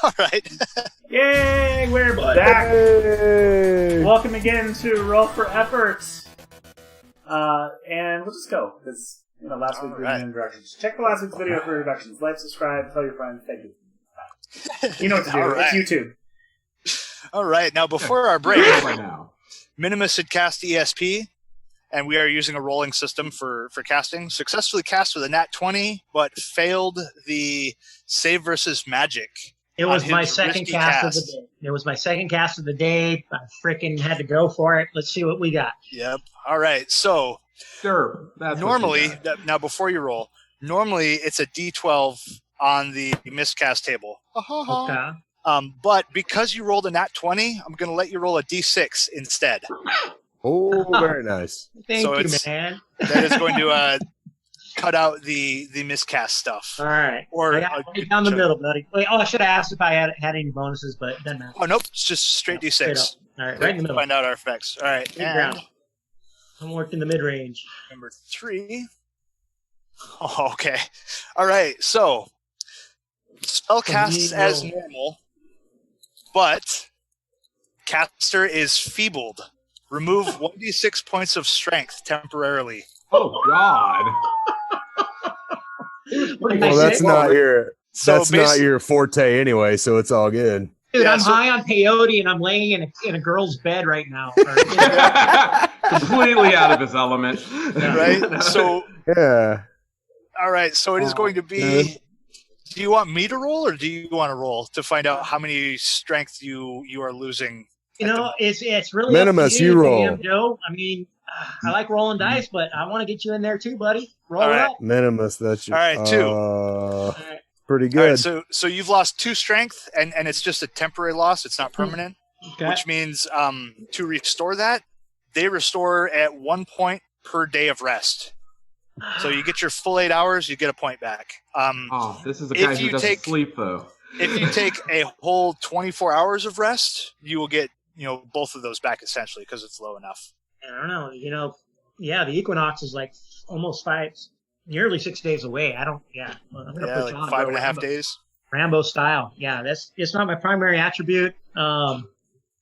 All right. Yay, we're back. Hey. Welcome again to Roll for Efforts. And we'll just go, because, last week we did introductions. Check the last week's video for introductions. Like, subscribe, tell your friends. Thank you. You know what to do. Right. It's YouTube. All right. Now, before our break, Minimus had cast ESP, and we are using a rolling system for casting. Successfully cast with a nat 20, but failed the save versus magic. It was my second cast of the day. It was my second cast of the day. I freaking had to go for it. Let's see what we got. Yep. All right. So, Sure. normally, now before you roll, normally it's a D12 on the miscast table. Okay. But because you rolled a nat 20, I'm going to let you roll a D6 instead. Oh, very nice. Thank you, man. That is going to cut out the miscast stuff. All right. Or I got right down the middle, buddy. Wait, I should have asked if I had any bonuses, but it doesn't matter. Oh, nope. It's just straight D6. Straight up. All right, right in the middle. Find out our effects. All right. And I'm working the mid-range. number 3. Oh, okay. All right. So, spell casts as normal, but caster is feebled. Remove 1d6 points of strength temporarily. Oh, God. Well, that's not your forte anyway, so it's all good. Dude, I'm high on peyote, and I'm laying in a girl's bed right now. Completely out of his element. Right? So, yeah. All right. So it is going to be. Do you want me to roll, or do you want to roll to find out how many strength you are losing? It's really Minimus. up to you, roll, Joe. I mean, I like rolling dice, but I want to get you in there too, buddy. Roll all it right. up. Minimus. That's your. All right, 2. All right. Pretty good. All right, so you've lost 2 strength, and it's just a temporary loss. It's not permanent, Okay. which means to restore that, they restore at 1 point per day of rest. So you get your full 8 hours, you get a point back. This is a guy who doesn't sleep, though. If you take a whole 24 hours of rest, you will get both of those back essentially because it's low enough. I don't know. The equinox is like almost nearly 6 days away. I'm gonna put like you on 5.5 days. Rambo style. Yeah, it's not my primary attribute.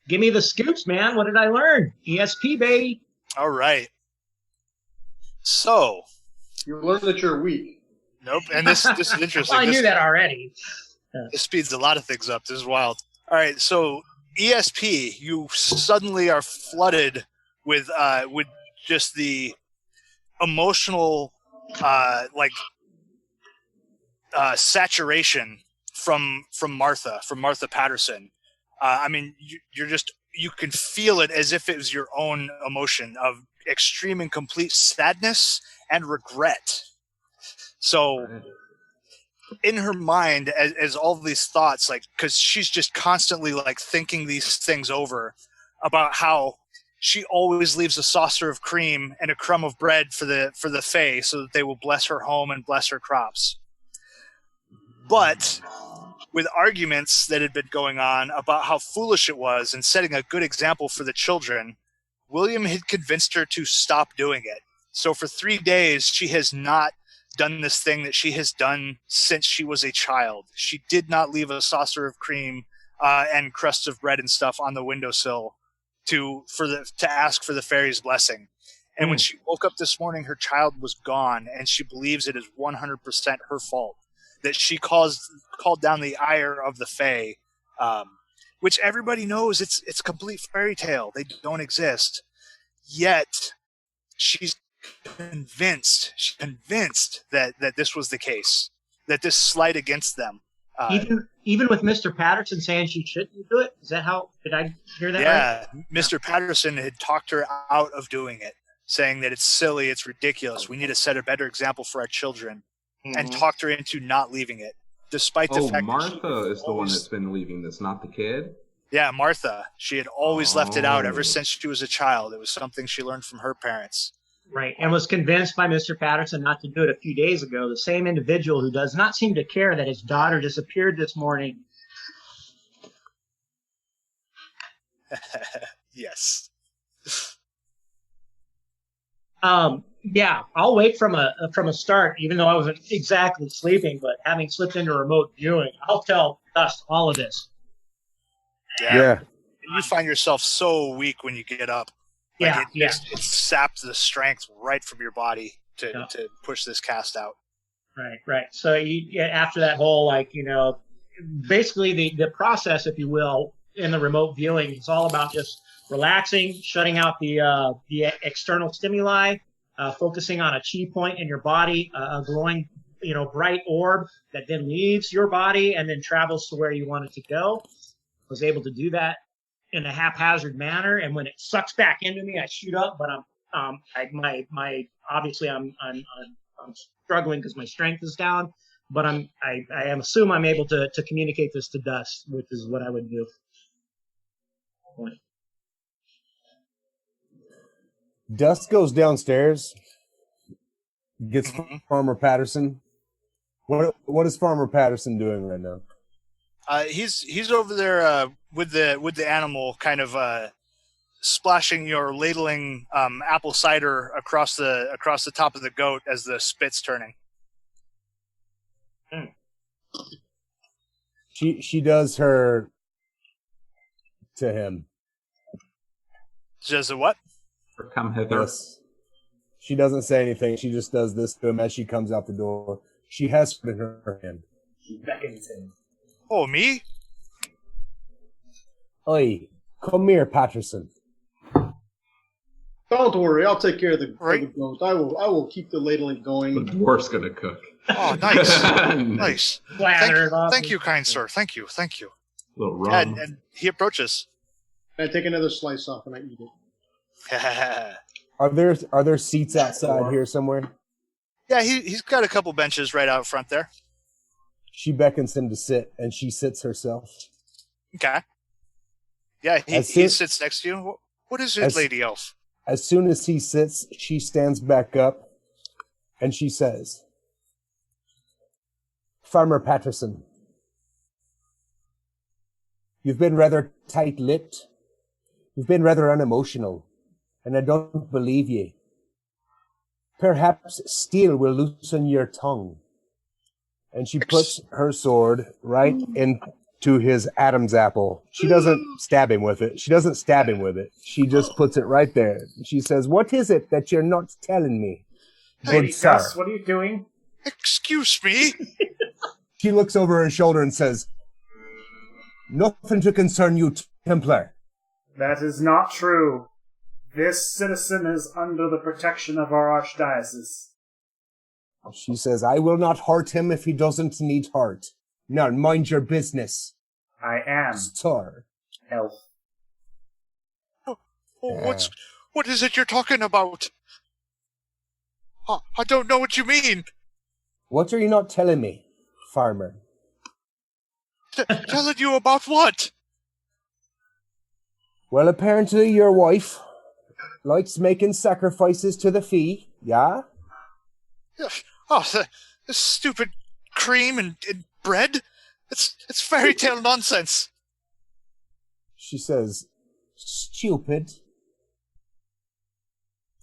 Give me the scoops, man. What did I learn? ESP, baby. All right. So you learned that you're weak. Nope. And this is interesting. Well, I knew that already. This speeds a lot of things up. This is wild. All right. So ESP, you suddenly are flooded with just the emotional saturation from Martha Patterson. I mean, you can feel it as if it was your own emotion of extreme and complete sadness and regret. So in her mind, as all of these thoughts, because she's just constantly thinking these things over about how she always leaves a saucer of cream and a crumb of bread for the Fae so that they will bless her home and bless her crops. But with arguments that had been going on about how foolish it was and setting a good example for the children, William had convinced her to stop doing it. So for 3 days, she has not done this thing that she has done since she was a child. She did not leave a saucer of cream and crusts of bread and stuff on the windowsill to ask for the fairy's blessing. And when she woke up this morning, her child was gone, and she believes it is 100% her fault, that she called down the ire of the Fae, which everybody knows it's a complete fairy tale. They don't exist. Yet she's convinced that this was the case, that this slight against them. Even with Mr. Patterson saying she shouldn't do it? Is that how? Did I hear that right? Yeah, Mr. Patterson had talked her out of doing it, saying that it's silly, it's ridiculous. We need to set a better example for our children, and talked her into not leaving it, despite the fact Martha that is the one that's been leaving this, not the kid? Yeah, Martha. She had always left it out ever since she was a child. It was something she learned from her parents. Right, and was convinced by Mr. Patterson not to do it a few days ago. The same individual who does not seem to care that his daughter disappeared this morning. Yes. Yeah, I'll wait from a start, even though I wasn't exactly sleeping, but having slipped into remote viewing, I'll tell dust, all of this. Yeah. You find yourself so weak when you get up. Like it saps the strength right from your body to push this cast out. Right. So after that whole, basically the process, if you will, in the remote viewing, it's all about just relaxing, shutting out the external stimuli, focusing on a chi point in your body, a glowing, bright orb that then leaves your body and then travels to where you want it to go. I was able to do that in a haphazard manner, and when it sucks back into me, I shoot up. But obviously I'm struggling because my strength is down. But I assume I'm able to communicate this to dust, which is what I would do. Dust goes downstairs, gets Farmer Patterson. What is Farmer Patterson doing right now? He's over there with the animal, kind of splashing or ladling apple cider across the top of the goat as the spit's turning. She does her to him. She does the what? Or come hither. Yes. She doesn't say anything. She just does this to him as she comes out the door. She has it in her hand. She beckons him. Oh, me? Oi, come here, Patterson. Don't worry, I'll take care of the goat. I will keep the ladling going. The dwarf's gonna cook. Oh, nice. Nice. Thank you, kind sir. Thank you. A little rum. And he approaches. I take another slice off and I eat it. Are there seats outside here somewhere? Yeah, he's got a couple benches right out front there. She beckons him to sit, and she sits herself. Okay. Yeah, he sits next to you. What is it, Lady Elf? As soon as he sits, she stands back up, and she says, Farmer Patterson, you've been rather tight-lipped. You've been rather unemotional, and I don't believe ye. Perhaps steel will loosen your tongue. And she puts her sword right into his Adam's apple. She doesn't stab him with it. She just puts it right there. She says, what is it that you're not telling me? Lady Gus, what are you doing? Excuse me? She looks over her shoulder and says, nothing to concern you, Templar. That is not true. This citizen is under the protection of our archdiocese. She says, I will not hurt him if he doesn't need hurt. Now, mind your business. I am. Sir. Elf. What is it you're talking about? I don't know what you mean. What are you not telling me, farmer? Telling you about what? Well, apparently your wife likes making sacrifices to the fee, yeah? Oh, the stupid cream and bread? It's fairy tale nonsense. She says, stupid?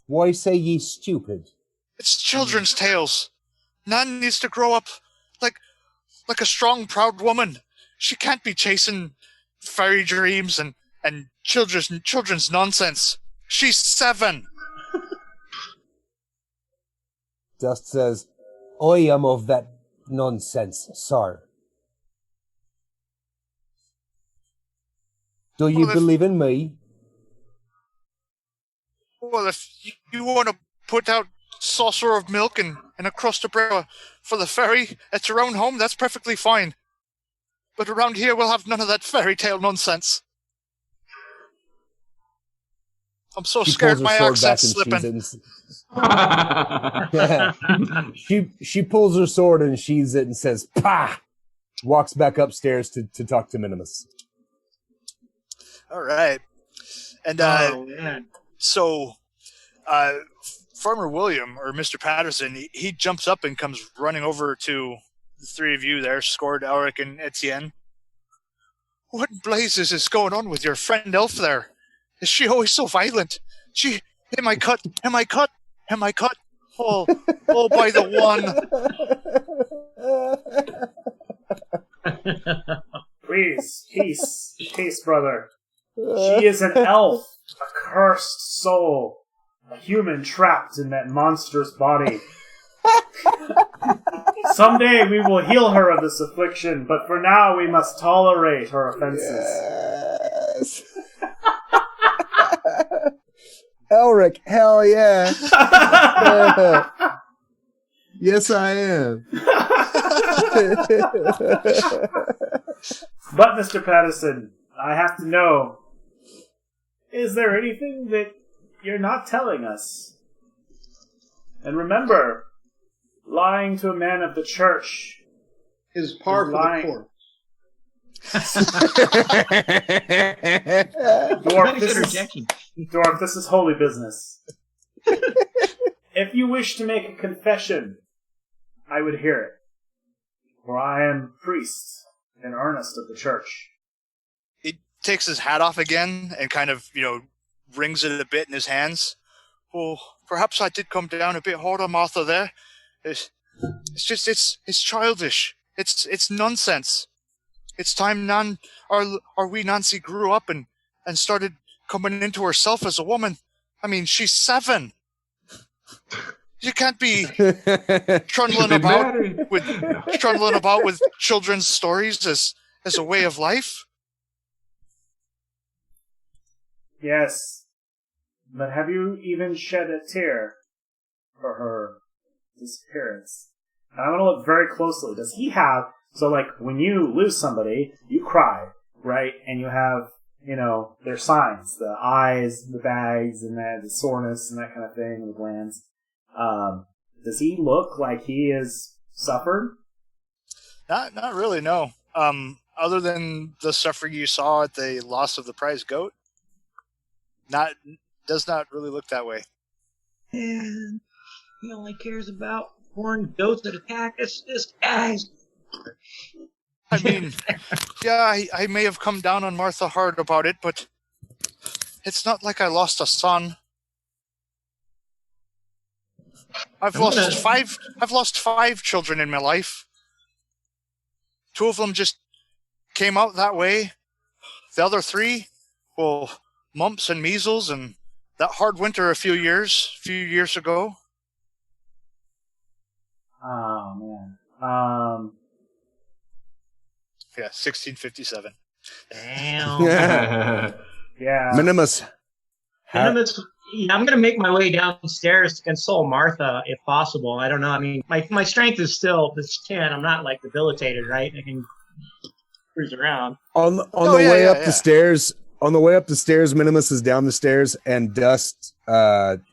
Why say ye stupid? It's children's tales. Nan needs to grow up like a strong, proud woman. She can't be chasing fairy dreams and children's nonsense. She's 7. Dust says, I am of that nonsense, sir. Do you believe in me? Well, if you want to put out a saucer of milk and a crust of bread for the fairy at your own home, that's perfectly fine. But around here, we'll have none of that fairy tale nonsense. I'm so scared my accent's slipping. She pulls her sword and sheathes it and says, "Pah!" Walks back upstairs to talk to Minimus. All right. And so Farmer William, or Mr. Patterson, he jumps up and comes running over to the three of you there, Scored, Elric, and Etienne. What in blazes is going on with your friend Elf there? Is she always so violent? Am I cut? Am I cut? Am I cut? Oh, by the one. Please, peace, brother. She is an elf, a cursed soul, a human trapped in that monstrous body. Someday we will heal her of this affliction, but for now we must tolerate her offenses. Yes. Elric, hell yeah. Yes, I am. But, Mr. Patterson, I have to know, is there anything that you're not telling us? And remember, lying to a man of the church Is par for the course. Dwarf, this is holy business. If you wish to make a confession, I would hear it. For I am priest in earnest of the church. He takes his hat off again and kind of, rings it a bit in his hands. Oh, perhaps I did come down a bit hard on Martha there. It's childish. It's nonsense. It's time our wee Nancy grew up and started coming into herself as a woman. I mean, she's 7. You can't be trundling about with children's stories as a way of life. Yes, but have you even shed a tear for her disappearance? And I'm going to look very closely. Does he have... So, like, when you lose somebody, you cry, right? And you have, their signs. The eyes, the bags, and the soreness and that kind of thing, and the glands. Does he look like he has suffered? Not really, no. Other than the suffering you saw at the loss of the prize goat, does not really look that way. And he only cares about horned goats that attack us. This guy's... I mean, yeah, I may have come down on Martha hard about it, but it's not like I lost a son. I've lost 5 children in my life. 2 of them just came out that way. The other 3, well, mumps and measles and that hard winter a few years ago. Oh, man. Yeah, 1657. Damn. Yeah. Minimus. I'm going to make my way downstairs to console Martha, if possible. I don't know. I mean, my strength is still this 10. I'm not, debilitated, right? I can cruise around. On the way up the stairs, Minimus is down the stairs, and Dust,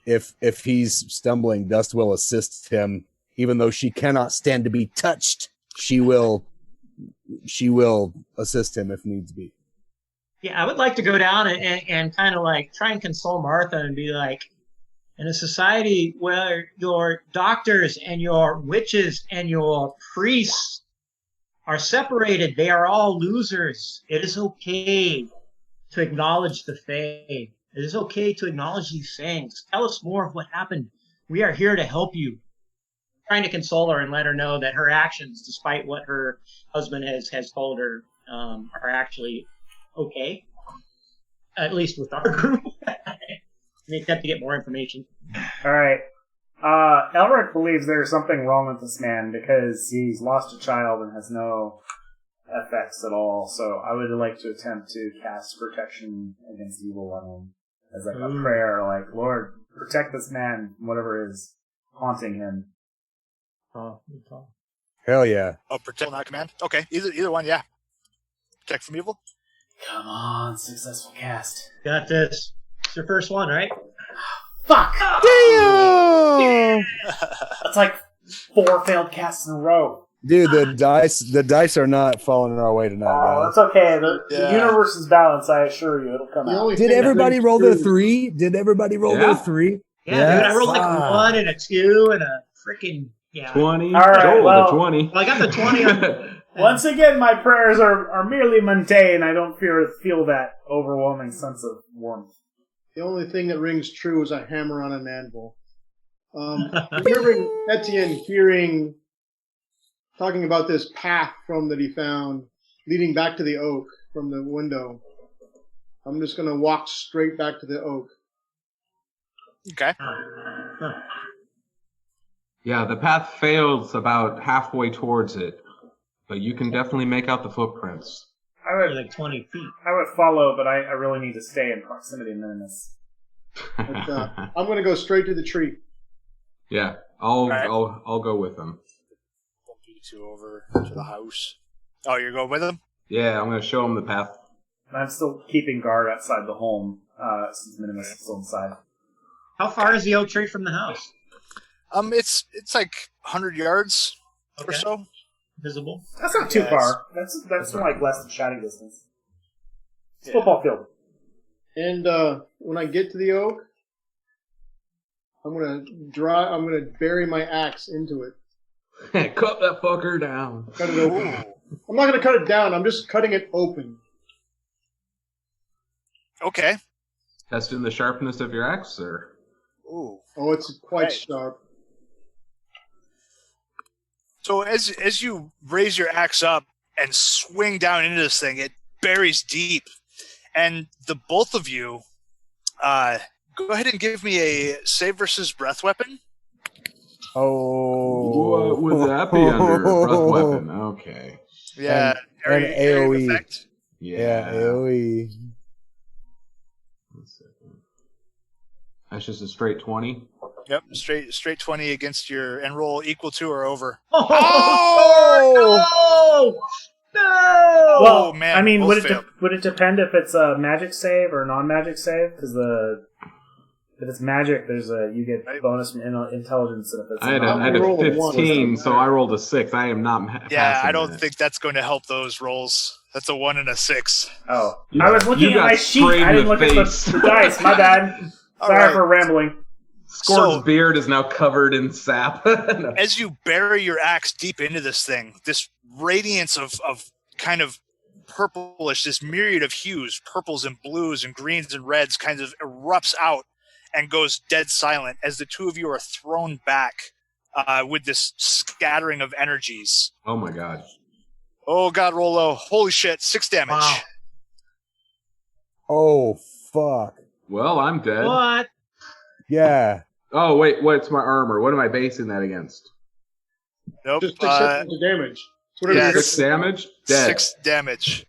if he's stumbling, Dust will assist him. Even though she cannot stand to be touched, she will assist him if needs be. Yeah, I would like to go down and kind of try and console Martha and be like, in a society where your doctors and your witches and your priests are separated, they are all losers. It is okay to acknowledge the fae. It is okay to acknowledge these things. Tell us more of what happened. We are here to help you. Trying to console her and let her know that her actions, despite what her husband has told her, are actually okay, at least with our group. We attempt to get more information. All right. Elric believes there's something wrong with this man because he's lost a child and has no effects at all. So I would like to attempt to cast protection against evil on him as a prayer, Lord, protect this man from whatever is haunting him. Hell yeah. Oh, protect, not command? Okay, either one, yeah. Protect from evil? Come on, successful cast. Got this. It's your first one, right? Fuck! Damn! That's 4 failed casts in a row. Dude, the dice are not falling our way tonight, guys. That's okay. The universe is balanced, I assure you. It'll come out. Did everybody roll their 3? Did everybody roll their 3? Yeah, dude, I rolled a 1 and a 2 and a freaking... Yeah. 20. All right, the 20. Well, I got the 20. Once again, my prayers are merely mundane. I don't feel that overwhelming sense of warmth. The only thing that rings true is a hammer on an anvil. Remembering Etienne talking about this path that he found, leading back to the oak from the window. I'm just gonna walk straight back to the oak. Okay. Yeah, the path fails about halfway towards it, but you can definitely make out the footprints. I would Like 20 feet. I would follow, but I really need to stay in proximity to this. I'm gonna go straight to the tree. Yeah, I'll Right. I'll go with them. Bump you two over to the house. Oh, you're going with them? Yeah, I'm gonna show them the path. And I'm still keeping guard outside the home, since Minimus is still inside. How far is the oak tree from the house? It's like 100 yards or Okay. so. Visible. That's not too Yes. far. That's like less than shouting distance. It's Yeah. football field. And when I get to the oak, I'm gonna bury my axe into it. Cut that fucker down. Cut it open. I'm not gonna cut it down. I'm just cutting it open. Okay. Testing the sharpness of your axe, sir. Ooh. Oh, it's quite Right. sharp. So as you raise your axe up and swing down into this thing, it buries deep, and the both of you, go ahead and give me a save versus breath weapon. Oh. What would that be under? Breath weapon. Okay. Yeah, And area of AoE. effect. Yeah, AoE. 1 second. That's just a straight 20. Yep, straight 20 against your and roll equal to or over. Oh! No! Well, man, I mean, both would it failed. would it depend if it's a magic save or a non-magic save? Because if it's magic, you get bonus from intelligence, and if it's I had a roll a one. 15, so I rolled a 6. I am not Yeah, passing I don't that. think that's going to help those rolls. That's a 1 and a 6. Oh, You- I was looking you at got my sheet. sprayed I in didn't the look at face. the dice. My bad. All Sorry right. for rambling. Score's So- beard is now covered in sap. No. As you bury your axe deep into this thing, this radiance of kind of purplish, this myriad of hues, purples and blues and greens and reds, kind of erupts out and goes dead silent as the two of you are thrown back with this scattering of energies. Oh my god. Oh God, Rolo! Holy shit! 6 damage. Wow. Oh, fuck. Well, I'm dead. What? Yeah. Oh, wait, what's my armor? What am I basing that against? Nope. Just accept the damage. It's whatever yeah, you're 6 damage? Dead. 6 damage.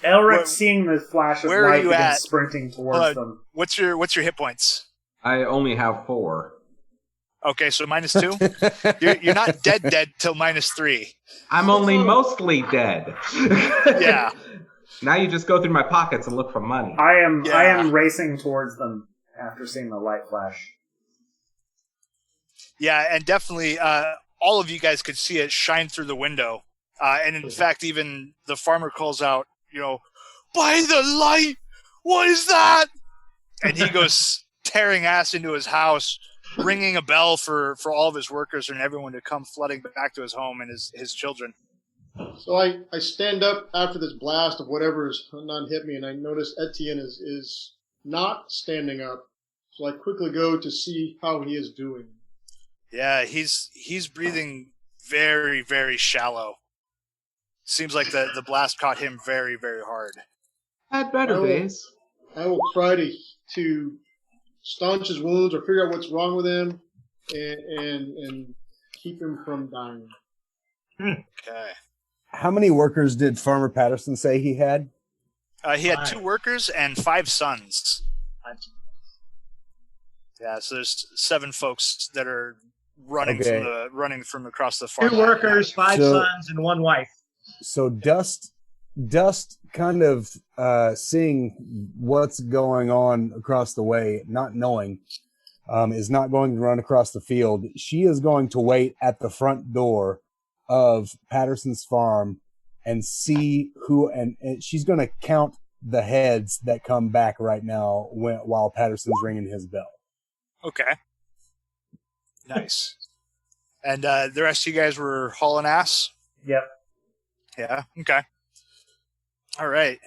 Elric, Where- seeing the flash of where are light, you begins at? sprinting towards Hold on. them. What's your hit points? I only have 4. Okay, so -2. You're not dead till -3. I'm only mostly dead. Yeah. Now you just go through my pockets and look for money. I am Yeah. racing towards them after seeing the light flash. Yeah, and definitely all of you guys could see it shine through the window. And in fact, even the farmer calls out, by the light, what is that? And he goes tearing ass into his house, ringing a bell for all of his workers and everyone to come flooding back to his home and his children. So I stand up after this blast of whatever has not hit me, and I notice Etienne is not standing up. So I quickly go to see how he is doing. Yeah, he's breathing very, very shallow. Seems like the blast caught him very, very hard. Had better Oh. days. I will try to staunch his wounds or figure out what's wrong with him and keep him from dying. Okay. How many workers did Farmer Patterson say he had? He had 5. 2 workers and 5 sons. Yeah, so there's 7 folks that are running Okay. running from across the farm. 2 workers, 5 So- sons, and 1 wife. So Dust kind of seeing what's going on across the way, not knowing, is not going to run across the field. She is going to wait at the front door of Patterson's farm and see who, and she's going to count the heads that come back right now while Patterson's ringing his bell. Okay. Nice. And the rest of you guys were hauling ass? Yep. Yeah. Okay. All right.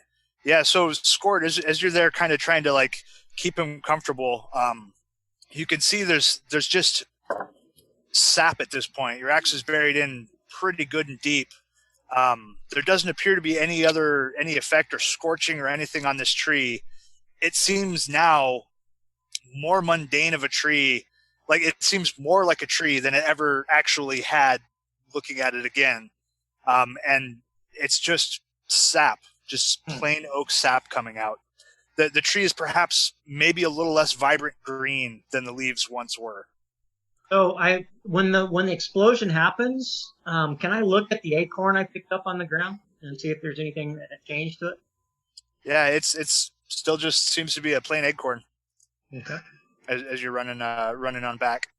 Yeah. So Scored, as you're there, kind of trying to like keep him comfortable, you can see there's just sap at this point. Your axe is buried in pretty good and deep. There doesn't appear to be any effect or scorching or anything on this tree. It seems now more mundane of a tree. Like, it seems more like a tree than it ever actually had looking at it again. And it's just sap, just plain oak sap coming out. The tree is perhaps maybe a little less vibrant green than the leaves once were. So when the explosion happens, can I look at the acorn I picked up on the ground and see if there's anything that changed to it? Yeah, it's still just seems to be a plain acorn. Okay. As you're running on back.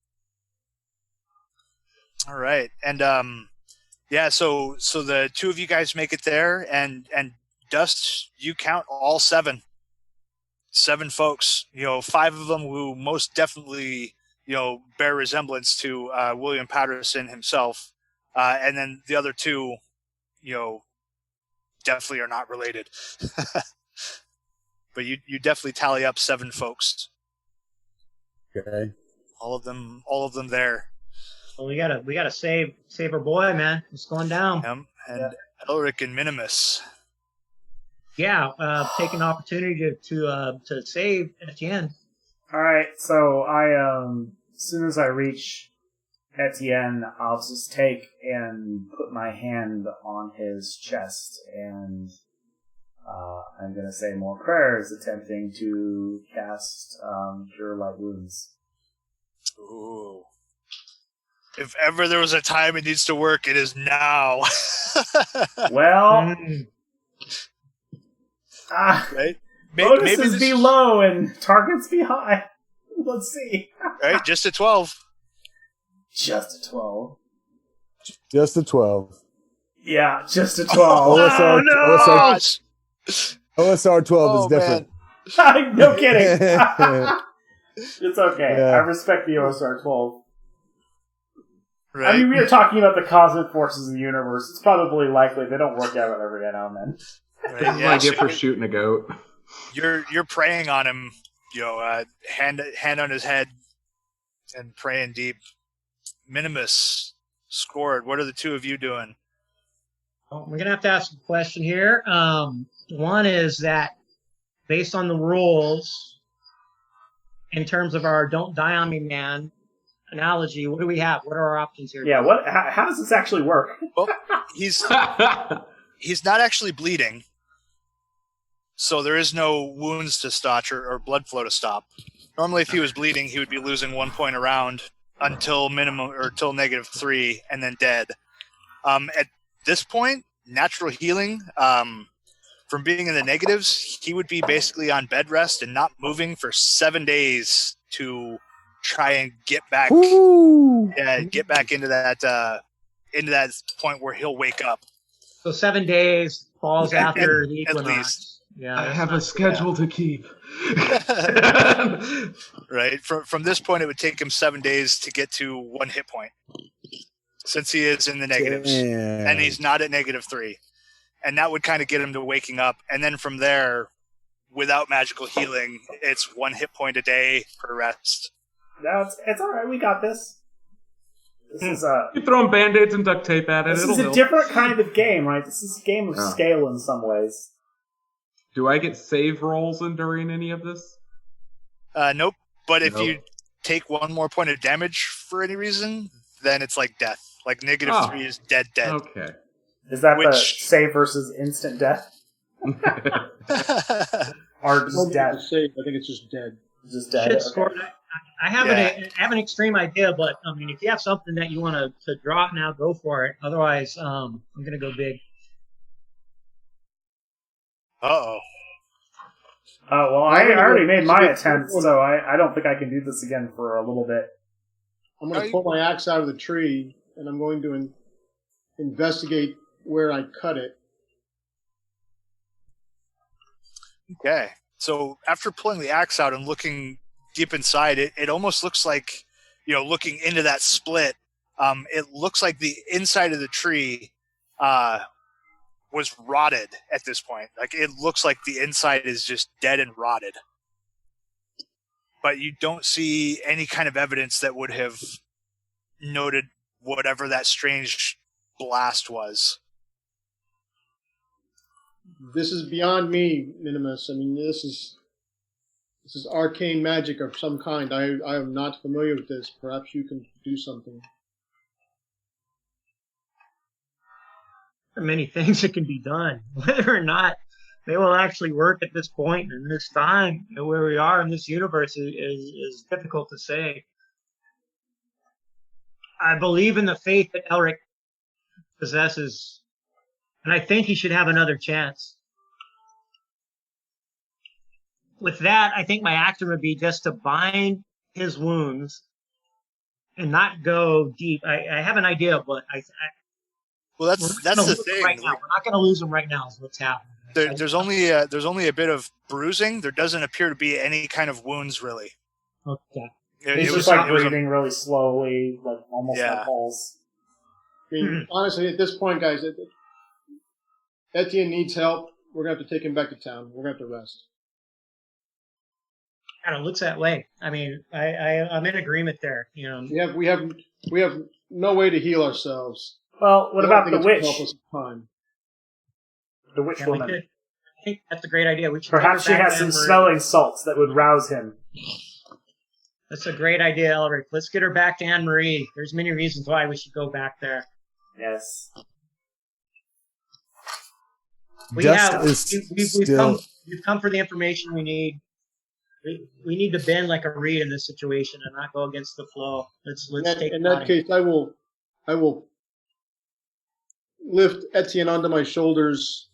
All right, and yeah, so the two of you guys make it there, and Dust, you count all seven folks. 5 of them who most definitely bear resemblance to William Patterson himself, and then the other 2, definitely are not related. But you definitely tally up 7 folks. Okay. All of them there. Well, we gotta save our boy, man. It's going down. And Elric and Minimus. Yeah, take an opportunity to save Etienne. All right, so as soon as I reach Etienne, I'll just take and put my hand on his chest, and I'm going to say more prayers, attempting to cast Cure Light Wounds. Ooh. If ever there was a time it needs to work, it is now. Well, right? Bonuses be low and targets be high. Let's see. Right, just a 12. Just a 12. Just a 12. Yeah, just a 12. OSR, no! OSR 12 is different. No kidding. It's okay. Yeah. I respect the OSR 12. Right. I mean, we are talking about the cosmic forces of the universe. It's probably likely they don't work out every now and then. Right, This is what I get for shooting a goat. You're praying on him, hand on his head, and praying deep. Minimus scored. What are the 2 of you doing? Well, we're gonna have to ask a question here. One is that based on the rules, in terms of our "Don't Die on Me, Man" analogy, what do we have? What are our options here? Yeah, how does this actually work? Well, he's not actually bleeding, so there is no wounds to stop or blood flow to stop. Normally, if he was bleeding, he would be losing 1 point a round until -3, and then dead. At this point, natural healing, from being in the negatives, he would be basically on bed rest and not moving for 7 days to try and get back, get back into that point where he'll wake up. So 7 days falls after the at equinox. least. Yeah, I have a schedule to keep. Right. From this point, it would take him 7 days to get to 1 hit point, since he is in the negatives, and he's not at -3, and that would kind of get him to waking up. And then from there, without magical healing, it's 1 hit point a day per rest. No, it's all right. We got this. This is You throw band-aids and duct tape at it. this It'll is a help. different kind of game, right? This is a game of scale in some ways. Do I get save rolls during any of this? Nope. But if Nope. you take 1 more point of damage for any reason, then it's like death. Like -3 is dead. Okay. Is that the Which- save versus instant death? Or just dead? Save. I think it's just dead. Just dead. Shit Okay. scored. I have I have an extreme idea, but I mean, if you have something that you want to drop now, go for it. Otherwise, I'm gonna go big. Uh-oh. Well, I already made my attempt, so I don't think I can do this again for a little bit. I'm going to pull my axe out of the tree, and I'm going to investigate where I cut it. Okay. So after pulling the axe out and looking deep inside, it almost looks like, looking into that split, it looks like the inside of the tree was rotted at this point. Like, it looks like the inside is just dead and rotted. But you don't see any kind of evidence that would have noted whatever that strange blast was. this is beyond me, Minimus. I mean, this is arcane magic of some kind. I am not familiar with this. Perhaps you can do something. There are many things that can be done. Whether or not they will actually work at this point in this time, where we are in this universe, is difficult to say. I believe in the faith that Elric possesses, and I think he should have another chance. With that, I think my action would be just to bind his wounds and not go deep. I have an idea, but well, that's the thing. Right now. We're not going to lose him right now. Is what's happening. There's only a bit of bruising. There doesn't appear to be any kind of wounds, really. Okay. He's just like breathing really slowly, like almost like pulse. I mean, honestly, at this point, guys, Etienne needs help. We're gonna have to take him back to town. We're gonna have to rest. Kind of looks that way. I mean, I'm in agreement there. You know, we have no way to heal ourselves. Well, what about the witch? The witch woman. I think that's a great idea. We should Perhaps she has some smelling salts that would rouse him. That's a great idea, Elric. Let's get her back to Anne Marie. There's many reasons why we should go back there. Yes. We've come for the information we need. We need to bend like a reed in this situation and not go against the flow. Let's take. In that case, I will lift Etienne onto my shoulders,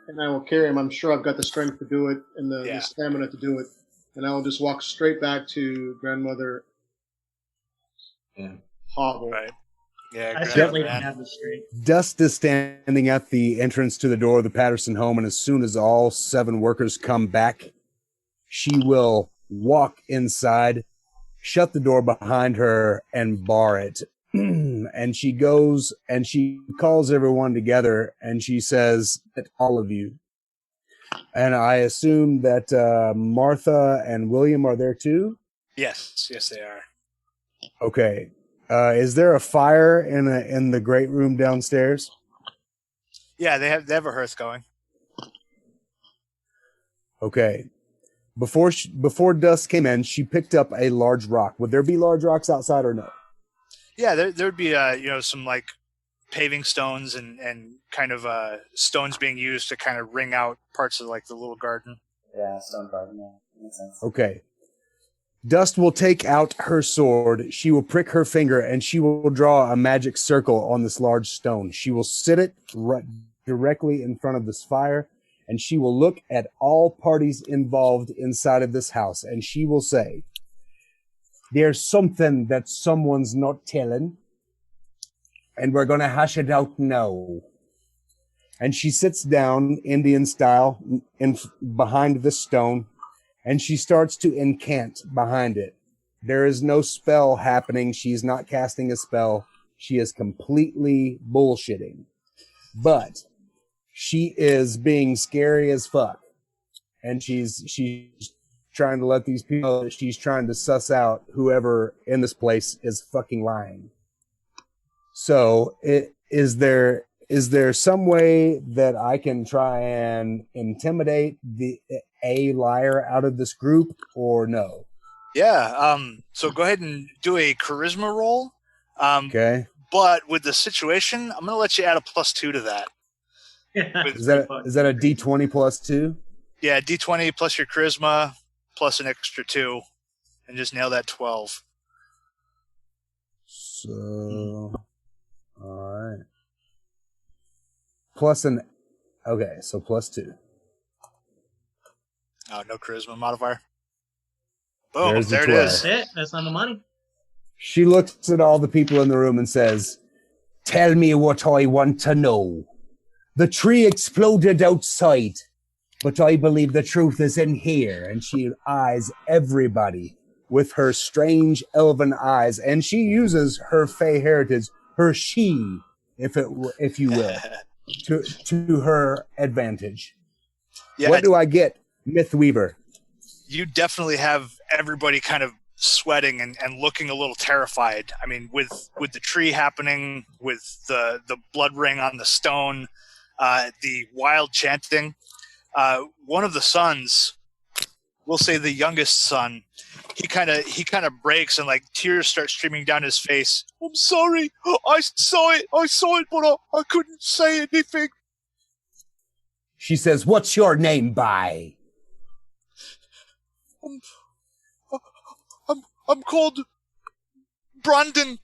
and I will carry him. I'm sure I've got the strength to do it and the stamina to do it. And I will just walk straight back to Grandmother Hovel. Right. Yeah, I certainly don't have the strength. Dust is standing at the entrance to the door of the Patterson home, and as soon as all 7 workers come back, she will walk inside, shut the door behind her, and bar it. And she goes and she calls everyone together, and she says, all of you. And I assume that Martha and William are there too? Yes, they are. Okay. Is there a fire in the great room downstairs? Yeah, they have a hearth going. Okay. Before Dust came in, she picked up a large rock. Would there be large rocks outside or no? Yeah, there'd be some like paving stones and kind of stones being used to kind of ring out parts of like the little garden. Yeah, stone garden. Yeah, makes sense. Okay. Dust will take out her sword. She will prick her finger and she will draw a magic circle on this large stone. She will sit it directly in front of this fire, and she will look at all parties involved inside of this house, and she will say, "There's something that someone's not telling, and we're going to hash it out now." And she sits down, Indian style, behind the stone, and she starts to incant behind it. There is no spell happening. She's not casting a spell. She is completely bullshitting. But she is being scary as fuck. And she's trying to let these people know that she's trying to suss out whoever in this place is fucking lying. So is there some way that I can try and intimidate a liar out of this group, or no? Yeah. So go ahead and do a charisma roll. Okay. But with the situation, I'm going to let you add a +2 to that. Is that a D20 +2? Yeah, D20 plus your charisma plus an extra 2, and just nail that 12. So, all right. So +2. Oh, no charisma modifier. Boom, There's there it 12. is. That's it. That's on the money. She looks at all the people in the room and says, "Tell me what I want to know. The tree exploded outside, but I believe the truth is in here." And she eyes everybody with her strange elven eyes, and she uses her Fey heritage, her she, if you will, to her advantage. Yeah, what do I get, Mythweaver? You definitely have everybody kind of sweating and looking a little terrified. I mean, with the tree happening, with the blood ring on the stone, the wild chanting. One of the sons, we'll say the youngest son, he kind of breaks and like tears start streaming down his face. I'm sorry, I saw it, but I couldn't say anything. She says, "What's your name, by?" I'm called Brandon.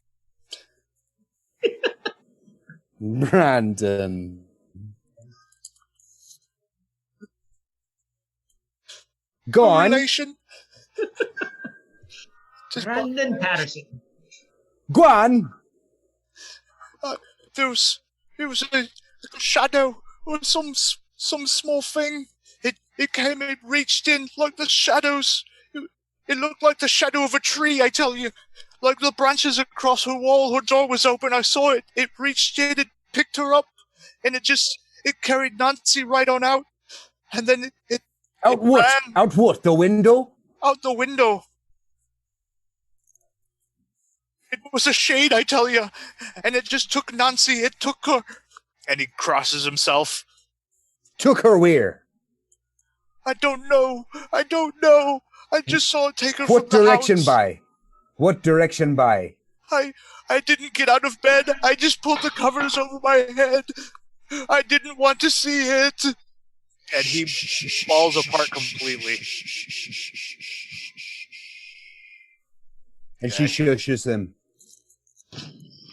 Brandon. Go on. Relation. Brandon Patterson. Go on. There was a shadow or some small thing. It came, it reached in like the shadows. It looked like the shadow of a tree, I tell you. Like the branches across her wall, her door was open, I saw it. It reached in, it picked her up, and it carried Nancy right on out. And then it Out what? ran Out what? The window? out the window. It was a shade, I tell you. And it just took Nancy, it took her. And he crosses himself. Took her where? I don't know. I just saw it take her What from the direction house. by? What direction by? I didn't get out of bed. I just pulled the covers over my head. I didn't want to see it. And he falls apart completely. And she shushes him.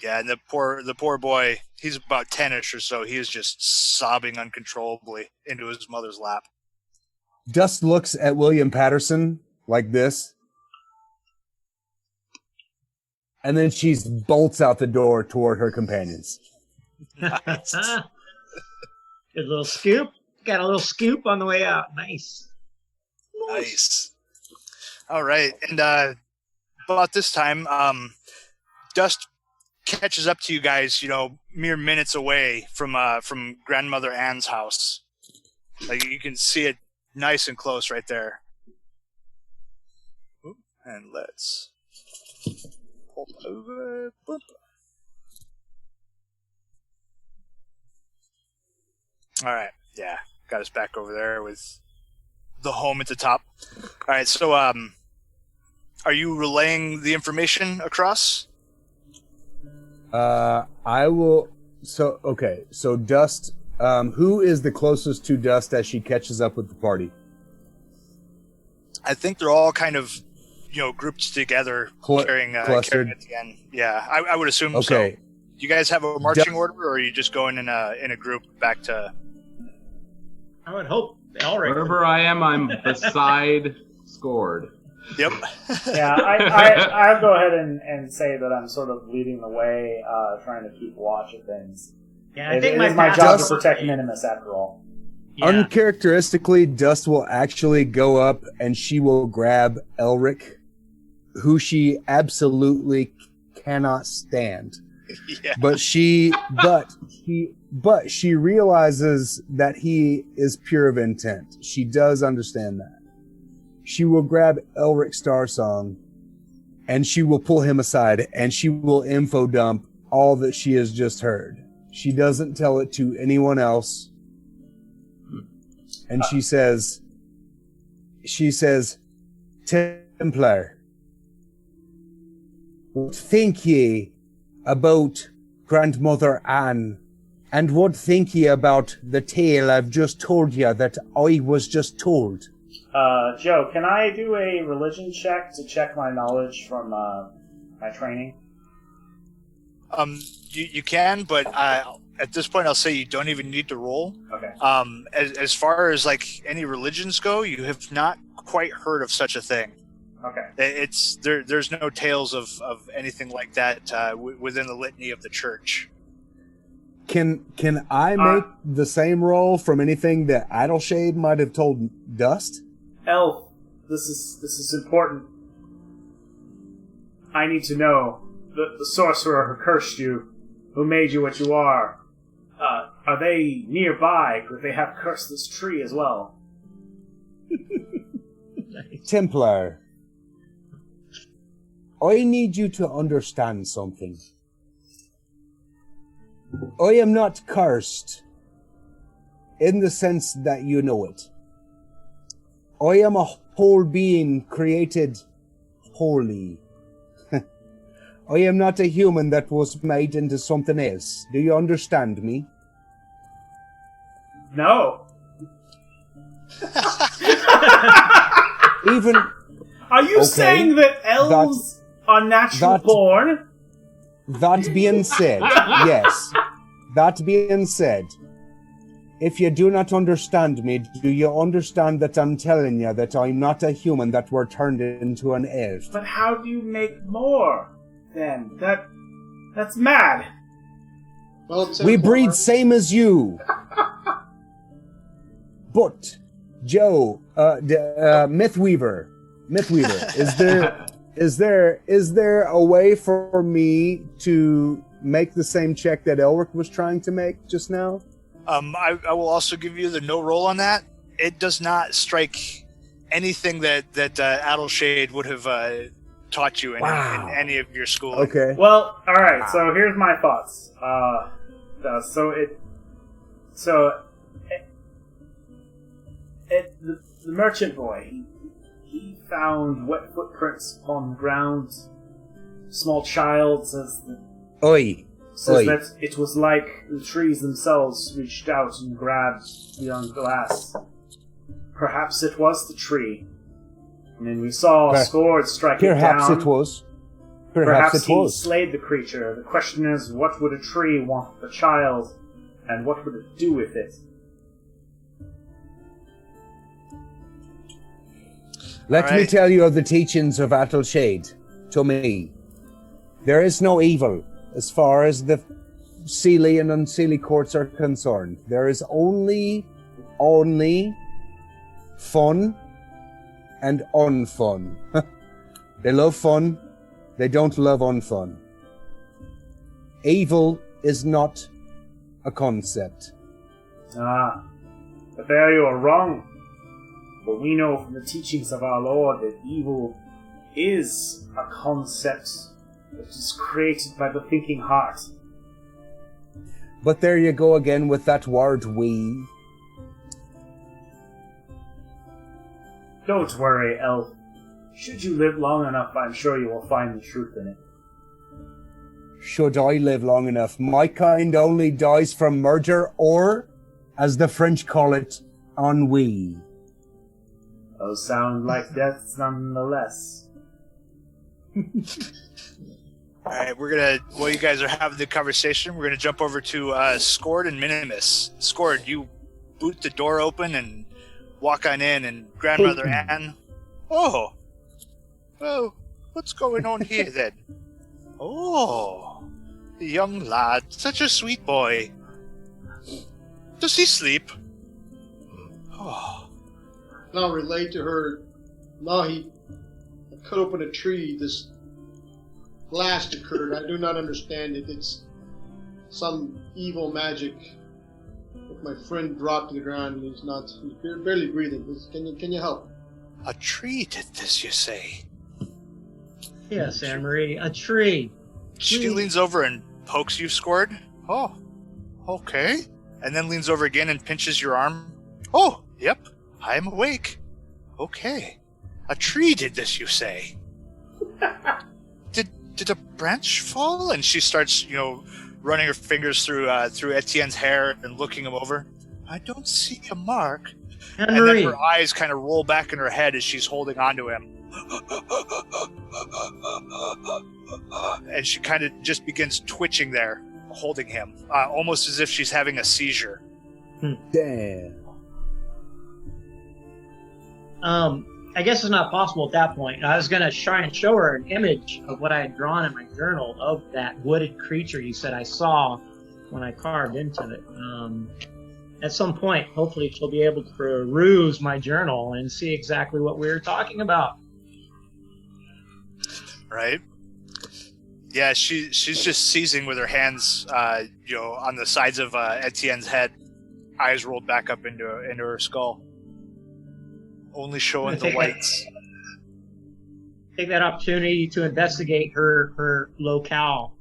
Yeah, and the poor boy, he's about 10-ish or so. He is just sobbing uncontrollably into his mother's lap. Dust looks at William Patterson like this. And then she bolts out the door toward her companions. Nice. Good little scoop. Got a little scoop on the way out. Nice. Nice. All right, and about this time, Dust catches up to you guys, mere minutes away from Grandmother Anne's house. Like, you can see it nice and close right there. And let's pull over. Boop. All right, yeah, got us back over there with the home at the top. All right, so are you relaying the information across? I will. So Dust. Who is the closest to Dust as she catches up with the party? I think they're all kind of, grouped together, carrying at the end. Yeah, I would assume so. Okay. Do you guys have a marching order, or are you just going in a group back to? I would hope Elric. Wherever I am, I'm beside Scored. Yep. Yeah, I'll go ahead and say that I'm sort of leading the way, trying to keep watch of things. Yeah, I think it is my job Dust- to protect Minimus after all. Yeah. Uncharacteristically, Dust will actually go up and she will grab Elric, who she absolutely cannot stand. Yeah. But she realizes that he is pure of intent. She does understand that. She will grab Elric Starsong and she will pull him aside and she will info dump all that she has just heard. She doesn't tell it to anyone else. And she says, Templar, what think ye about Grandmother Anne? And what think ye about the tale I've just told you that I was just told? Joe, can I do a religion check to check my knowledge from my training? You can, but at this point, I'll say you don't even need to roll. Okay. As far as like any religions go, you have not quite heard of such a thing. Okay. There's no tales of anything like that within the litany of the church. Can I make the same roll from anything that Idleshade might have told Dust? Elf, this is important. I need to know the sorcerer who cursed you, who made you what you are. Are they nearby? Could they have cursed this tree as well? Templar, I need you to understand something. I am not cursed. in the sense that you know it. I am a whole being created wholly. I am not a human that was made into something else. Do you understand me? No. Even... Are you Okay, saying that elves are natural born? That being said, yes. That being said, if you do not understand me, do you understand that I'm telling you that I'm not a human that were turned into an elf? But how do you make more, then? That's mad. Well, We breed same as you. But, Joe, Mythweaver, is there a way for me to make the same check that Elric was trying to make just now? I will also give you the no roll on that. It does not strike anything that Adelshade would have taught you in any of your schooling. Okay. Well, all right. So here's my thoughts. The merchant boy, he found wet footprints upon the ground. Small child says Oi. that it was like the trees themselves reached out and grabbed the young glass. Perhaps it was the tree. I mean, we saw Scourge strike it down. Perhaps it was. Perhaps he slayed the creature. The question is, what would a tree want the child, and what would it do with it? Let me tell you of the teachings of Adelshade to me. There is no evil as far as the Seelie and Unseelie courts are concerned. There is only fun and unfun. They love fun, they don't love unfun. Evil is not a concept. But there you are wrong. But we know from the teachings of our Lord that evil is a concept that is created by the thinking heart. But there you go again with that word we. Don't worry, Elf. Should you live long enough, I'm sure you will find the truth in it. Should I live long enough? My kind only dies from murder or, as the French call it, ennui. Those sound like deaths nonetheless. Alright, while you guys are having the conversation, we're gonna jump over to Scord and Minimus. Scord, you boot the door open and walk on in, and Grandmother Anne... Oh, what's going on here then? Oh, the young lad, such a sweet boy. Does he sleep? Oh. Now relate to her. Now he cut open a tree. This blast occurred. I do not understand it. It's some evil magic. If my friend dropped to the ground, he's barely breathing. Can you help? A tree did this, you say? Yes, Anne-Marie, a tree. She leans over and pokes you, Scord. Oh, okay. And then leans over again and pinches your arm. Oh, yep. I'm awake. Okay. A tree did this, you say? Did a branch fall? And she starts, running her fingers through Etienne's hair and looking him over. I don't see a mark. And then her eyes kind of roll back in her head as she's holding onto him. And she kind of just begins twitching there, holding him, almost as if she's having a seizure. Damn. I guess it's not possible at that point. I was going to try and show her an image of what I had drawn in my journal of that wooded creature you said I saw when I carved into it. At some point, hopefully she'll be able to peruse my journal and see exactly what we were talking about. Right? Yeah, she's just seizing with her hands, on the sides of Etienne's head, eyes rolled back up into her skull. Only showing the whites. Take that opportunity to investigate her locale.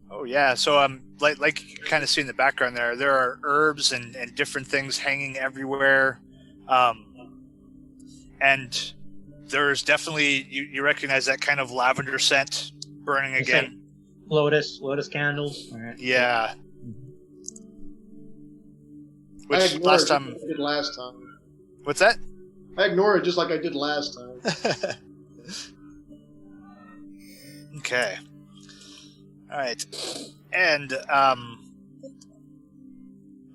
Oh yeah, so like you kind of see in the background there are herbs and different things hanging everywhere. And there's definitely, you recognize that kind of lavender scent burning again. Lotus candles. All right. Yeah. I Which ignore last it time? just like I did last time. What's that? I ignore it just like I did last time. Okay. All right. And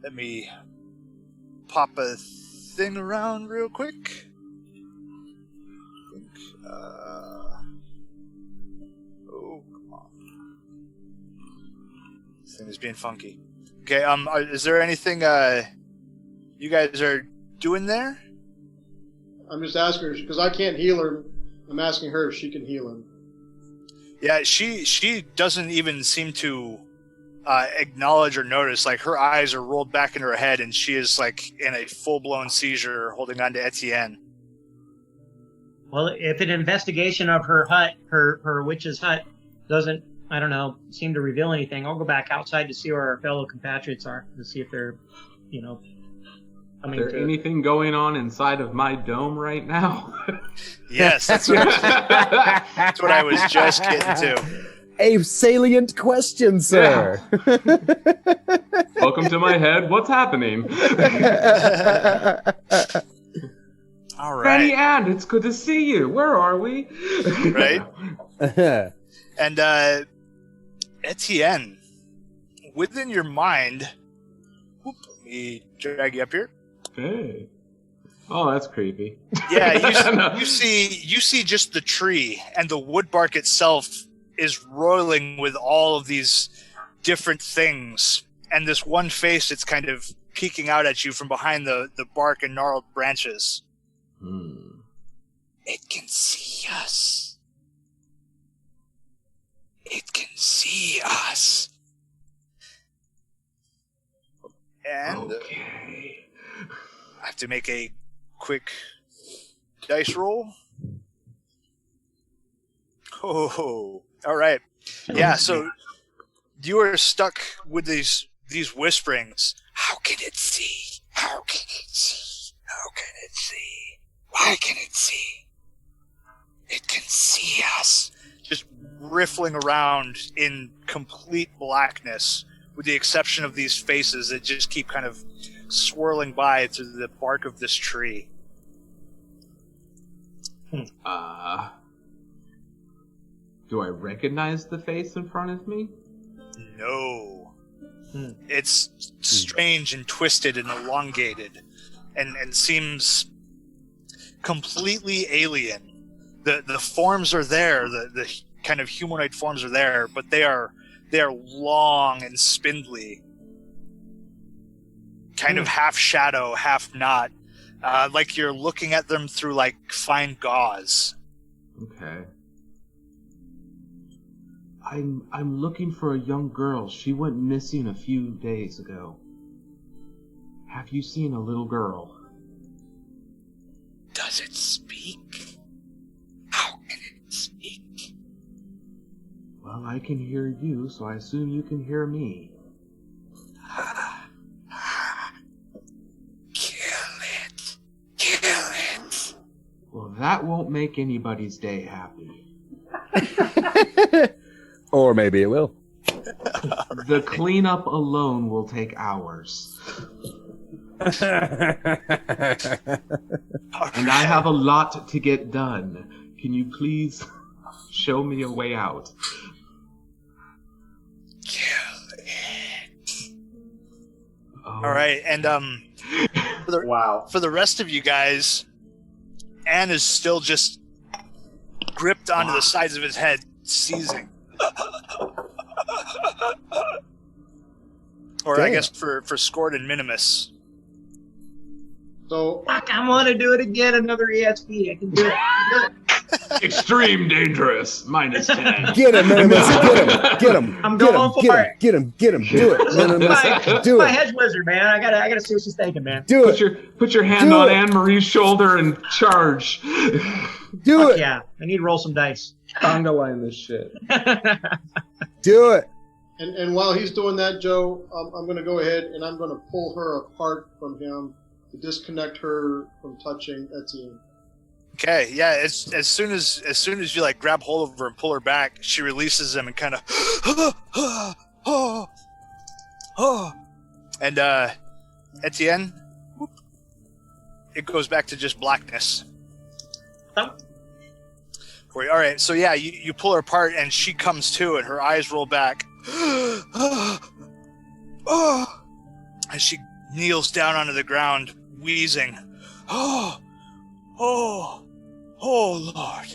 let me pop a thing around real quick. Oh, come on. This thing is being funky. Okay. Is there anything you guys are doing there? I'm just asking her because I can't heal her. I'm asking her if she can heal him. Yeah, she doesn't even seem to acknowledge or notice. Like, her eyes are rolled back in her head, and she is like in a full-blown seizure, holding on to Etienne. Well, if an investigation of her hut, her witch's hut, doesn't, I don't know, seem to reveal anything, I'll go back outside to see where our fellow compatriots are, to see if they're, coming Is there anything going on inside of my dome right now? Yes, that's what I was just getting to. A salient question, sir. Welcome to my head. What's happening? All Betty right. Ann, it's good to see you. Where are we? Right? And Etienne, within your mind, let me drag you up here. Hey. Oh, that's creepy. Yeah, you see just the tree, and the wood bark itself is roiling with all of these different things, and this one face that's kind of peeking out at you from behind the bark and gnarled branches. It can see us. It can see us. And Okay. I have to make a quick dice roll. Oh, all right. Yeah, so you are stuck with these whisperings. How can it see? How can it see? How can it see? Why can it see? It can see us. Just riffling around in complete blackness, with the exception of these faces that just keep kind of swirling by through the bark of this tree. Do I recognize the face in front of me? No. It's strange and twisted and elongated and seems completely alien. The forms are there, the kind of humanoid forms are there, but they are long and spindly. Kind of half shadow, half not. Like you're looking at them through like fine gauze. Okay. I'm looking for a young girl. She went missing a few days ago. Have you seen a little girl? Does it speak? How can it speak? Well, I can hear you, so I assume you can hear me. Kill it. Kill it. Well, that won't make anybody's day happy. Or maybe it will. The cleanup alone will take hours. And I have a lot to get done. Can you please show me a way out? Kill it. Oh. All right, and for the rest of you guys, Anne is still just gripped onto the sides of his head, seizing. Or Damn. I guess for Scored and Minimus. So Fuck, I want to do it again. Another EXP. I can do it. Extreme dangerous. -10. Get him, Minimus. Get him. I'm Get going him. for Get him. it. Get him. Get him. Do it, Minimus. Do My it. hedge wizard, man. I gotta see what she's thinking, man. Do it. Put your hand Do on it. Anne Marie's shoulder and charge. Do Fuck it. yeah. I need to roll some dice. Conga line this shit. Do it. And while he's doing that, Joe, I'm going to go ahead and I'm going to pull her apart from him to disconnect her from touching Etienne. Okay, yeah. As soon as you like grab hold of her and pull her back, she releases him and kind of, and Etienne, whoop, it goes back to just blackness. For you. All right, so yeah, you pull her apart and she comes to, and her eyes roll back, and she kneels down onto the ground, wheezing. Oh, Lord.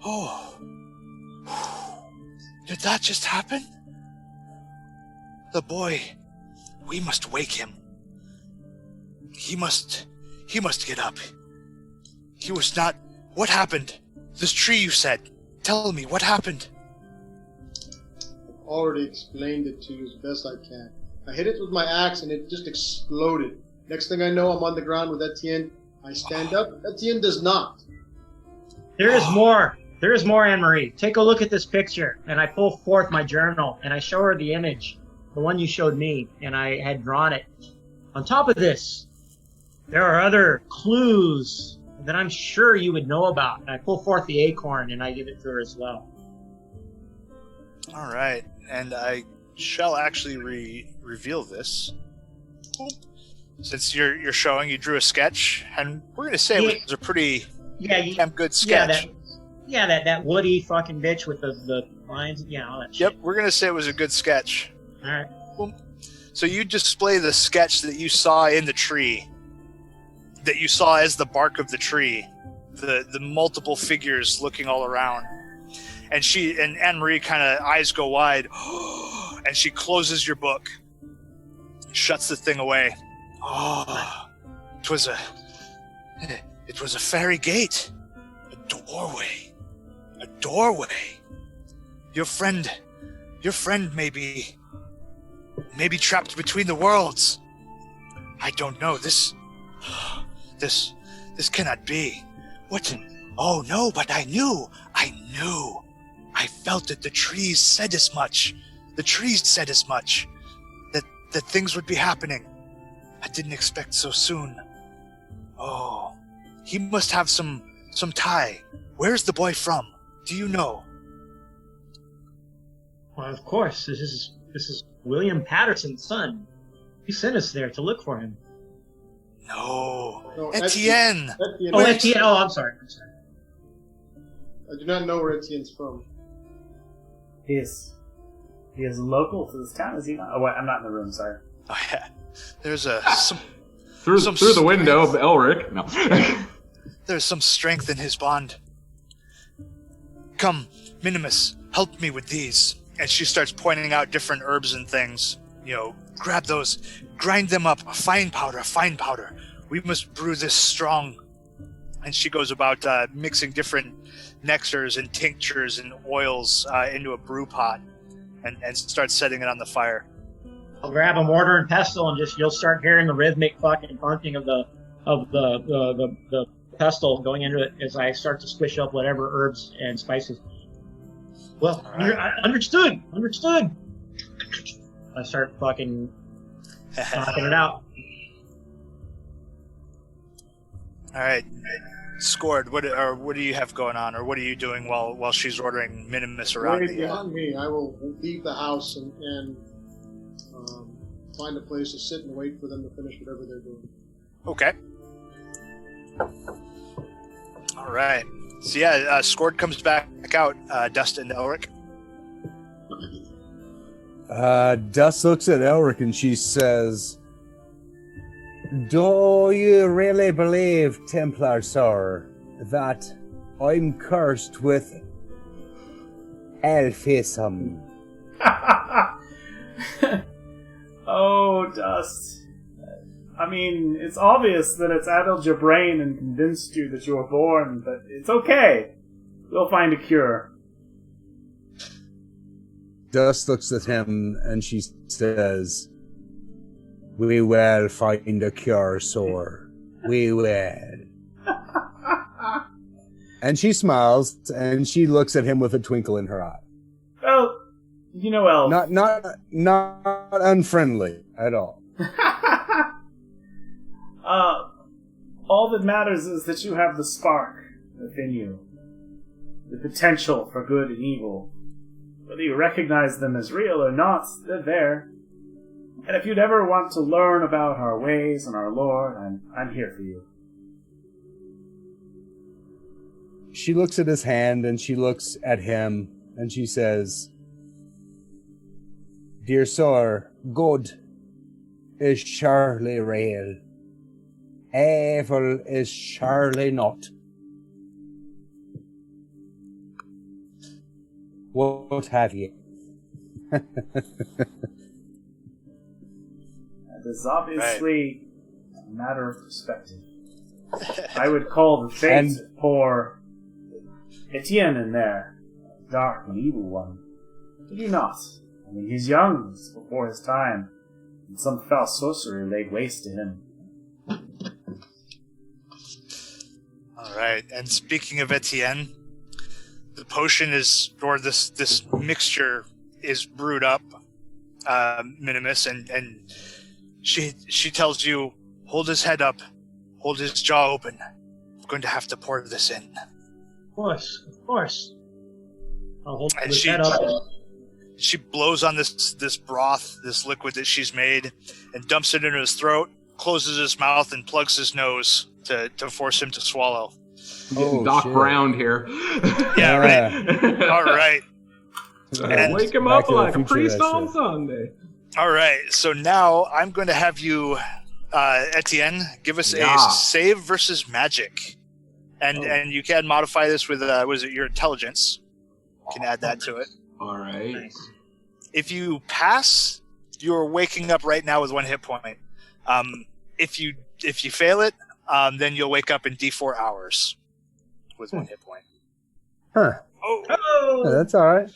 Oh. Did that just happen? The boy, we must wake him. He must get up. He was not... What happened? This tree you said. Tell me, what happened? I've already explained it to you as best I can. I hit it with my axe and it just exploded. Next thing I know, I'm on the ground with Etienne. I stand up. Etienne does not. There is more. There is more, Anne-Marie. Take a look at this picture. And I pull forth my journal, and I show her the image, the one you showed me, and I had drawn it. On top of this, there are other clues that I'm sure you would know about. And I pull forth the acorn, and I give it to her as well. All right, and I shall actually reveal this. Since you're showing, you drew a sketch, and we're going to say it was a pretty damn good sketch. That woody fucking bitch with the lines, all that shit. Yep, we're going to say it was a good sketch. All right. So you display the sketch that you saw in the tree, that you saw as the bark of the tree, the multiple figures looking all around. And Anne-Marie kind of eyes go wide, and she closes your book, shuts the thing away. Oh, it was a fairy gate, a doorway. Your friend may be trapped between the worlds. I don't know. This cannot be. What? Oh no, but I knew. I felt it. The trees said as much. That things would be happening. I didn't expect so soon. Oh, he must have some tie. Where's the boy from? Do you know? Well, of course. This is William Patterson's son. He sent us there to look for him. No, Etienne. Etienne. Oh, I'm sorry. I do not know where Etienne's from. He is local to this town, is he not? Oh, wait, I'm not in the room, sorry. Oh, yeah. There's through the window of Elric. No. There's some strength in his bond. Come, Minimus, help me with these. And she starts pointing out different herbs and things. Grab those, grind them up, a fine powder. We must brew this strong. And she goes about mixing different nectars and tinctures and oils into a brew pot and starts setting it on the fire. I'll grab a mortar and pestle and you'll start hearing the rhythmic fucking punching of the pestle going into it as I start to squish up whatever herbs and spices. Well, right. Understood. I start fucking knocking it out. All right, Scored. What do you have going on, or what are you doing while she's ordering Minimus around? Right behind me. I will leave the house and find a place to sit and wait for them to finish whatever they're doing. Okay. All right. So yeah, Scored comes back out. Dust and Elric. Dust looks at Elric and she says, "Do you really believe, Templar sir, that I'm cursed with elfism?" Oh, Dust. I mean, it's obvious that it's addled your brain and convinced you that you were born, but it's okay. We'll find a cure. Dust looks at him and she says, "We will find a cure, sir. We will." And she smiles and she looks at him with a twinkle in her eye. Well, You know, elf. Not unfriendly at all. All that matters is that you have the spark within you. The potential for good and evil. Whether you recognize them as real or not, they're there. And if you'd ever want to learn about our ways and our lore, I'm here for you. She looks at his hand and she looks at him and she says, "Dear sir, good is surely real. Evil is surely not. What have you?" It is obviously a matter of perspective. I would call the fate for Etienne in there a dark and evil one. Did you not? I mean, he's young, it's before his time, and some foul sorcery laid waste to him. Alright, and speaking of Etienne, the potion is, or this mixture is brewed up, Minimus, and she tells you, hold his head up, hold his jaw open. I'm going to have to pour this in. Of course. I'll hold his head up. She blows on this broth, this liquid that she's made, and dumps it into his throat, closes his mouth, and plugs his nose to force him to swallow. Doc Brown here. Yeah, right. All right. And wake him up like a priest on Sunday. All right. So now I'm going to have you, Etienne, give us a save versus magic, and you can modify this with your intelligence. You can add that to it. All right. Nice. If you pass, you're waking up right now with 1 hit point. If you fail it, then you'll wake up in D4 hours with 1 hit point. Huh. Oh, Yeah, that's all right.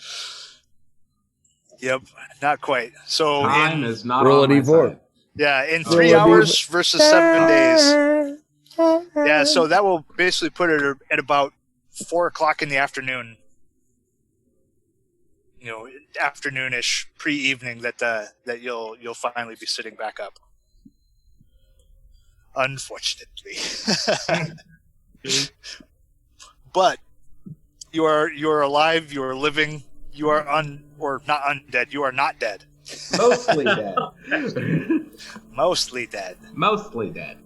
Yep, not quite. So time is not roll on a my D4. side. Yeah, in 3 hours versus 7 days. Yeah, so that will basically put it at about 4 o'clock in the afternoon. You know, afternoonish, pre-evening that you'll finally be sitting back up. Unfortunately, but you are alive. You are living. You are not undead. You are not dead. Mostly dead. Mostly dead. Mostly dead.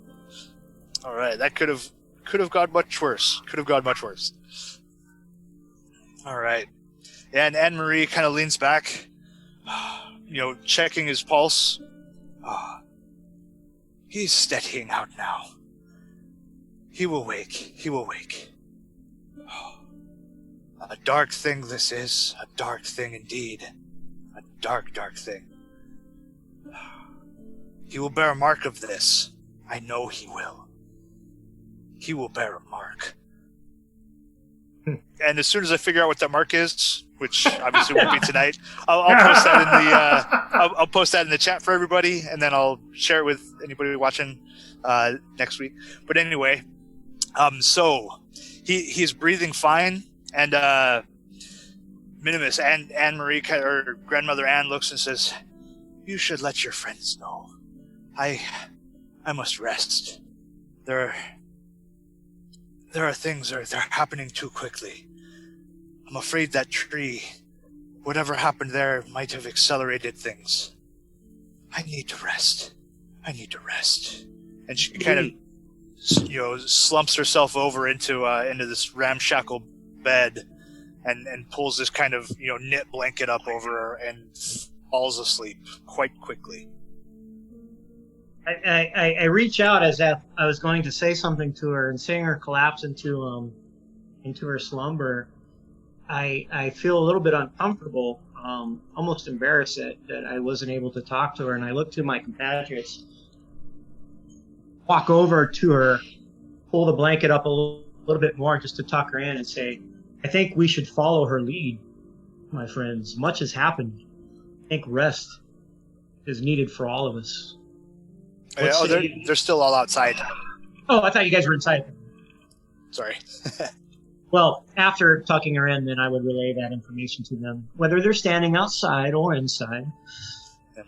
All right, that could have gone much worse. All right. And Anne-Marie kind of leans back, checking his pulse. He's steadying out now. He will wake. A dark thing this is. A dark thing indeed. A dark, dark thing. He will bear a mark of this. I know he will. He will bear a mark. And as soon as I figure out what that mark is, which obviously won't be tonight, I'll post that in the I'll post that in the chat for everybody, and then I'll share it with anybody watching next week. But anyway, so he's breathing fine, and Minimus and Anne-Marie, or Grandmother Anne, looks and says, "You should let your friends know. I must rest. There are things they're happening too quickly. I'm afraid that tree, whatever happened there, might have accelerated things. I need to rest. And she kind of, slumps herself over into this ramshackle bed, and pulls this kind of knit blanket up over her and falls asleep quite quickly. I reach out as if I was going to say something to her, and seeing her collapse into her slumber, I feel a little bit uncomfortable, almost embarrassed that I wasn't able to talk to her, and I look to my compatriots, walk over to her, pull the blanket up a little bit more just to tuck her in and say, I think we should follow her lead, my friends. Much has happened. I think rest is needed for all of us. They're still all outside. Oh, I thought you guys were inside. Sorry. Well, after tucking her in, then I would relay that information to them, whether they're standing outside or inside. Yep.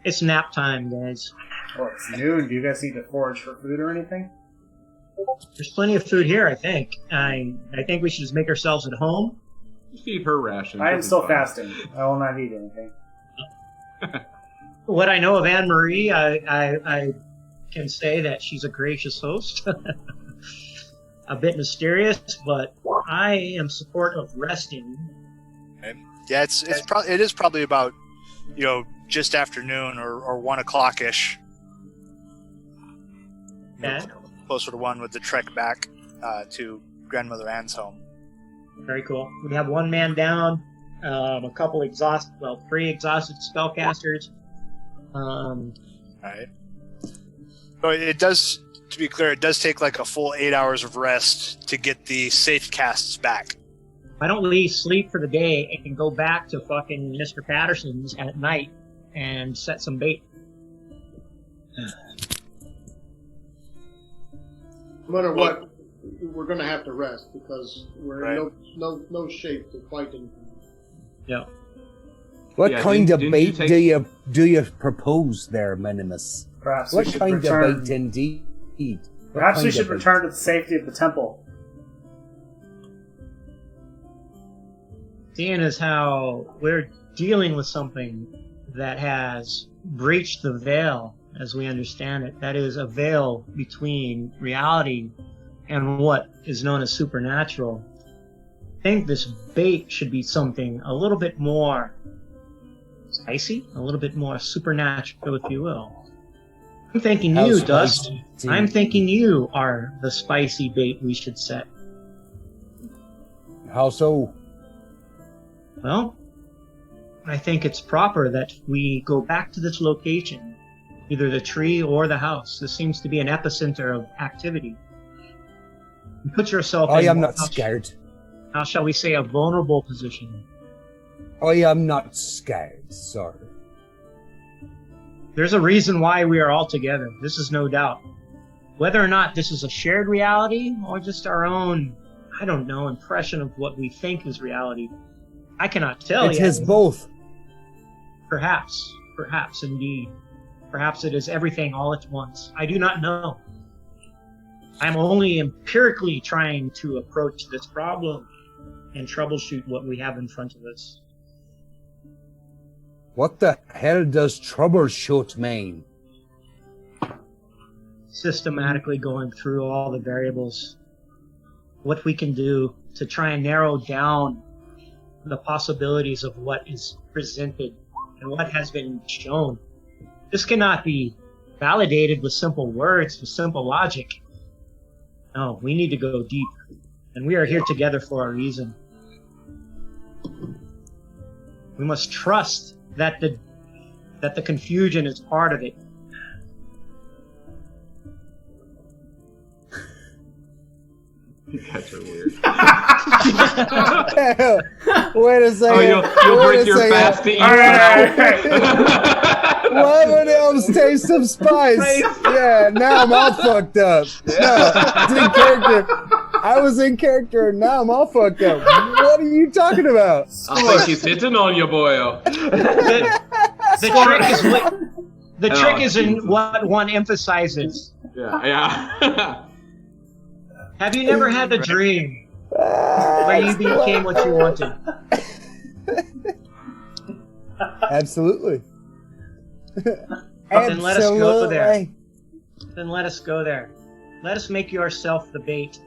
It's nap time, guys. Well, it's noon. Do you guys need to forage for food or anything? There's plenty of food here, I think. I think we should just make ourselves at home. Feed her rations. I am still fasting. I will not eat anything. What I know of Anne Marie, I can say that she's a gracious host. A bit mysterious, but I am support of resting. Okay. Yeah, it is probably about, just after noon or 1 o'clock ish. Okay. Closer to 1 with the trek back to Grandmother Anne's home. Very cool. We have one man down, a couple 3 exhausted spellcasters. All right. So it does, to be clear, it does take like a full 8 hours of rest to get the safe casts back. Why don't we sleep for the day and go back to fucking Mr. Patterson's at night and set some bait? No matter what, we're going to have to rest because we're Right. in no shape to fight anything. Yeah. What Yeah, kind of didn't bait you take- do you propose there, Minimus? Perhaps What we should kind return. of bait indeed? Perhaps we What should kind of return to the safety of the temple. Seeing as how we're dealing with something that has breached the veil, as we understand it, that is a veil between reality and what is known as supernatural. I think this bait should be something a little bit more spicy, a little bit more supernatural, if you will. I'm thinking How you, spicy? Dust. I'm thinking you are the spicy bait we should set. How so? Well, I think it's proper that we go back to this location, either the tree or the house. This seems to be an epicenter of activity. You put yourself I in, am not scared. how shall we say, a vulnerable position. I am not scared, sir. There's a reason why we are all together. This is no doubt. Whether or not this is a shared reality or just our own, I don't know, impression of what we think is reality, I cannot tell It yet. is both. Perhaps indeed. Perhaps it is everything all at once. I do not know. I'm only empirically trying to approach this problem and troubleshoot what we have in front of us. What the hell does troubleshoot mean? Systematically going through all the variables, what we can do to try and narrow down the possibilities of what is presented and what has been shown. This cannot be validated with simple words, with simple logic. No, we need to go deep, and we are here together for a reason. We must trust that the confusion is part of it. You guys are weird. Wait a second. Oh, you'll Wait break a your second. fast to eat. All right. Why would elves taste of spice? Yeah, now I'm all fucked up. No, it's in character. I was in character, and now I'm all fucked up. What are you talking about? I think he's hitting on you, boy. The trick is the Oh, trick is in Jesus. what one emphasizes. Yeah. Have you never had a dream where you became what you wanted? Absolutely. Then let us go there. Absolutely. Then let us go there. Let us make yourself the bait.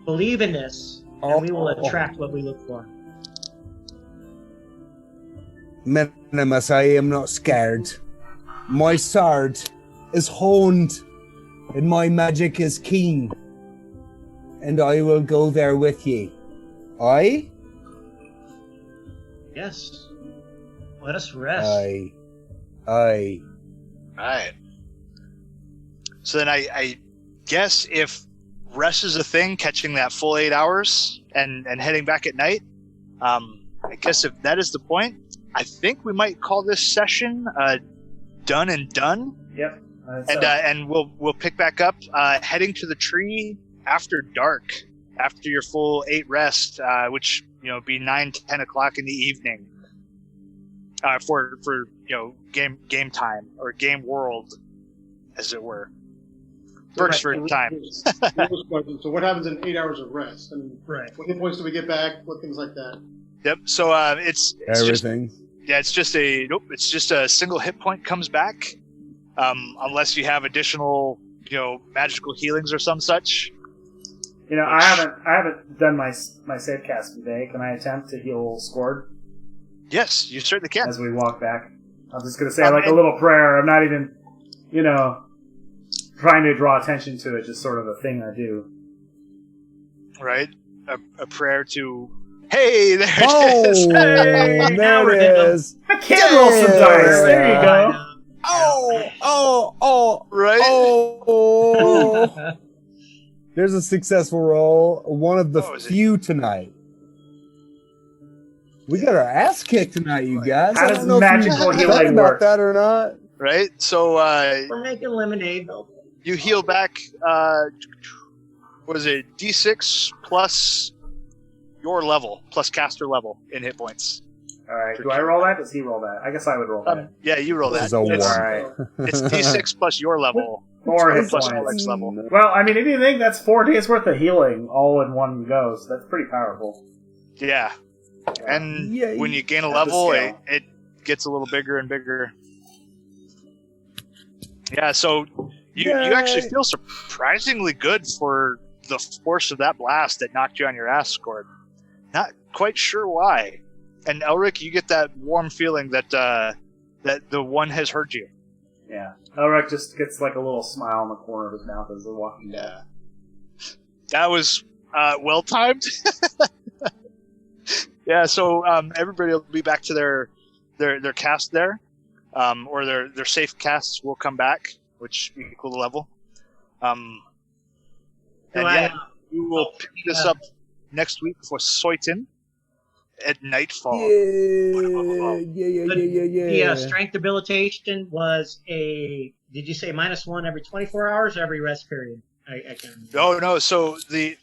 Believe in this, and we will attract what we look for. Minimus, I am not scared. My sword is honed, and my magic is keen. And I will go there with ye. Aye? Yes. Let us rest. Aye. Aye. Right. So then I guess if rest is a thing, catching that full 8 hours and heading back at night, I guess if that is the point, I think we might call this session done and done. Yep. And we'll pick back up heading to the tree after dark, after your full 8 rest, which be 9, 10 o'clock in the evening, for game time or game world, as it were. Berksford time. So what happens in 8 hours of rest? I mean, Right. what hit points do we get back? What things like that? Yep. So it's Everything. it's just a single hit point comes back, unless you have additional magical healings or some such. I haven't done my save cast today. Can I attempt to heal Scored Yes, you certainly can. as we walk back? I'm just gonna say a little prayer. I'm not even, trying to draw attention to it. Just sort of a thing I do. Right. A prayer to. Hey, there Oh, it is. Hey, there it is. I can roll some dice. There you go. Right. Oh. There's a successful roll. One of the few tonight. We got our ass kicked tonight, you guys. How I does don't know if magical you healing thought about work? that or not. Right. So We're making lemonade, though. you heal back. What is it? D6 plus your level, plus caster level in hit points. All right. Do I roll that? Does he roll that? I guess I would roll that. Yeah, you roll that. This is a It's, All right. it's D6 plus your level. 4 hit plus points. Alex level. Well, I mean, if you think that's 4 days worth of healing all in one go, so that's pretty powerful. Yeah. And Yeah, when you gain a at the level, scale. it gets a little bigger and bigger. Yeah, so you actually feel surprisingly good for the force of that blast that knocked you on your ass, Scored. Not quite sure why. And Elric, you get that warm feeling that that the one has heard you. Yeah. Elric just gets like a little smile in the corner of his mouth as they're walking down. That was well timed. Yeah, so everybody will be back to their cast there, or their safe casts will come back, which equal the level. And we will pick this up next week for Soitin at nightfall. Yeah. The strength debilitation was did you say -1 every 24 hours or every rest period? I can't remember. No. So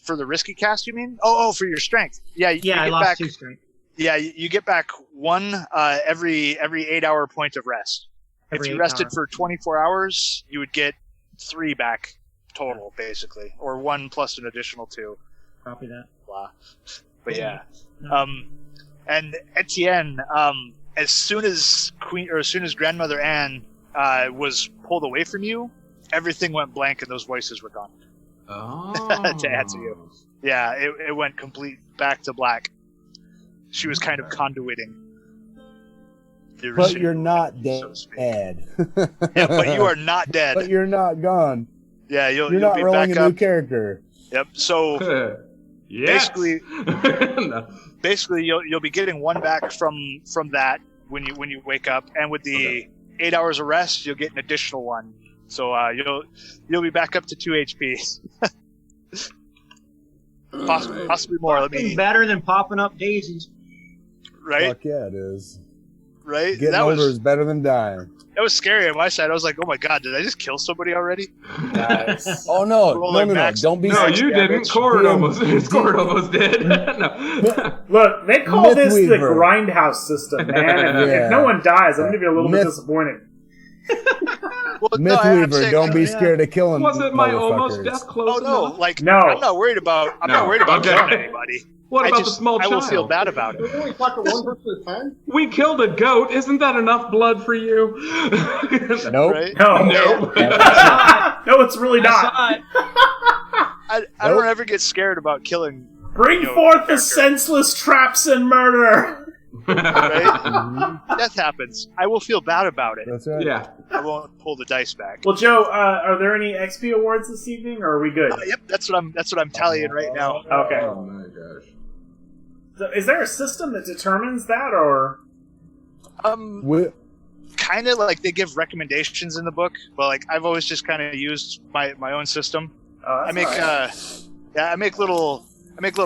for the risky cast, you mean? Oh, for your strength. Yeah. You I get lost back, 2 strength. Yeah, you get back 1 every 8-hour point of rest. Every If you 8 rested hours. for 24 hours, you would get 3 back total, basically, or 1 plus an additional 2. Copy that. Blah. But yeah. No. And Etienne, as soon as Grandmother Anne was pulled away from you, everything went blank and those voices were gone. Oh. To answer you. Yeah, it went complete back to black. She was kind of conduiting. But you're not so to speak. dead. Yeah, but you are not dead. But you're not gone. Yeah, you'll You're not be rolling back a new up. character. Yep. So Yes. basically, you'll be getting 1 back from that when you wake up, and with the 8 hours of rest, you'll get an additional 1. So you'll be back up to 2 HP. Possibly more. Let me. Better than popping up daisies. Right. Fuck yeah, it is. Right. Getting older is better than dying. That was scary on my side. I was like, oh my god, did I just kill somebody already? Nice. Oh no, Rolling no. max- Don't be. No, so you didn't. savage. Cord DM almost did. No. Look, they call this the Mythweaver. grindhouse system, man. If Yeah. no one dies, I'm going to be a little bit Myth- disappointed. Well, no, I'm Mythweaver, saying, don't be scared of killing. Was it my almost motherfuckers. death close Oh no, enough? like No. I'm not worried about. I'm not No. worried about Okay. killing anybody. What I about just, the small I child? will feel bad about it. We're only talking one person at a time? We killed a goat. Isn't that enough blood for you? Nope. Right? No. Nope. No, it's really I not. saw it. I Nope. don't ever get scared about killing. Bring forth the senseless traps and murder. Right? Death happens. I will feel bad about it. That's right. Yeah. I won't pull the dice back. Well, Joe, are there any XP awards this evening, or are we good? Yep, that's what I'm tallying right now. Okay. Oh my gosh. So is there a system that determines that, or? We- Kind of like they give recommendations in the book, but like I've always just kind of used my own system. I make I make little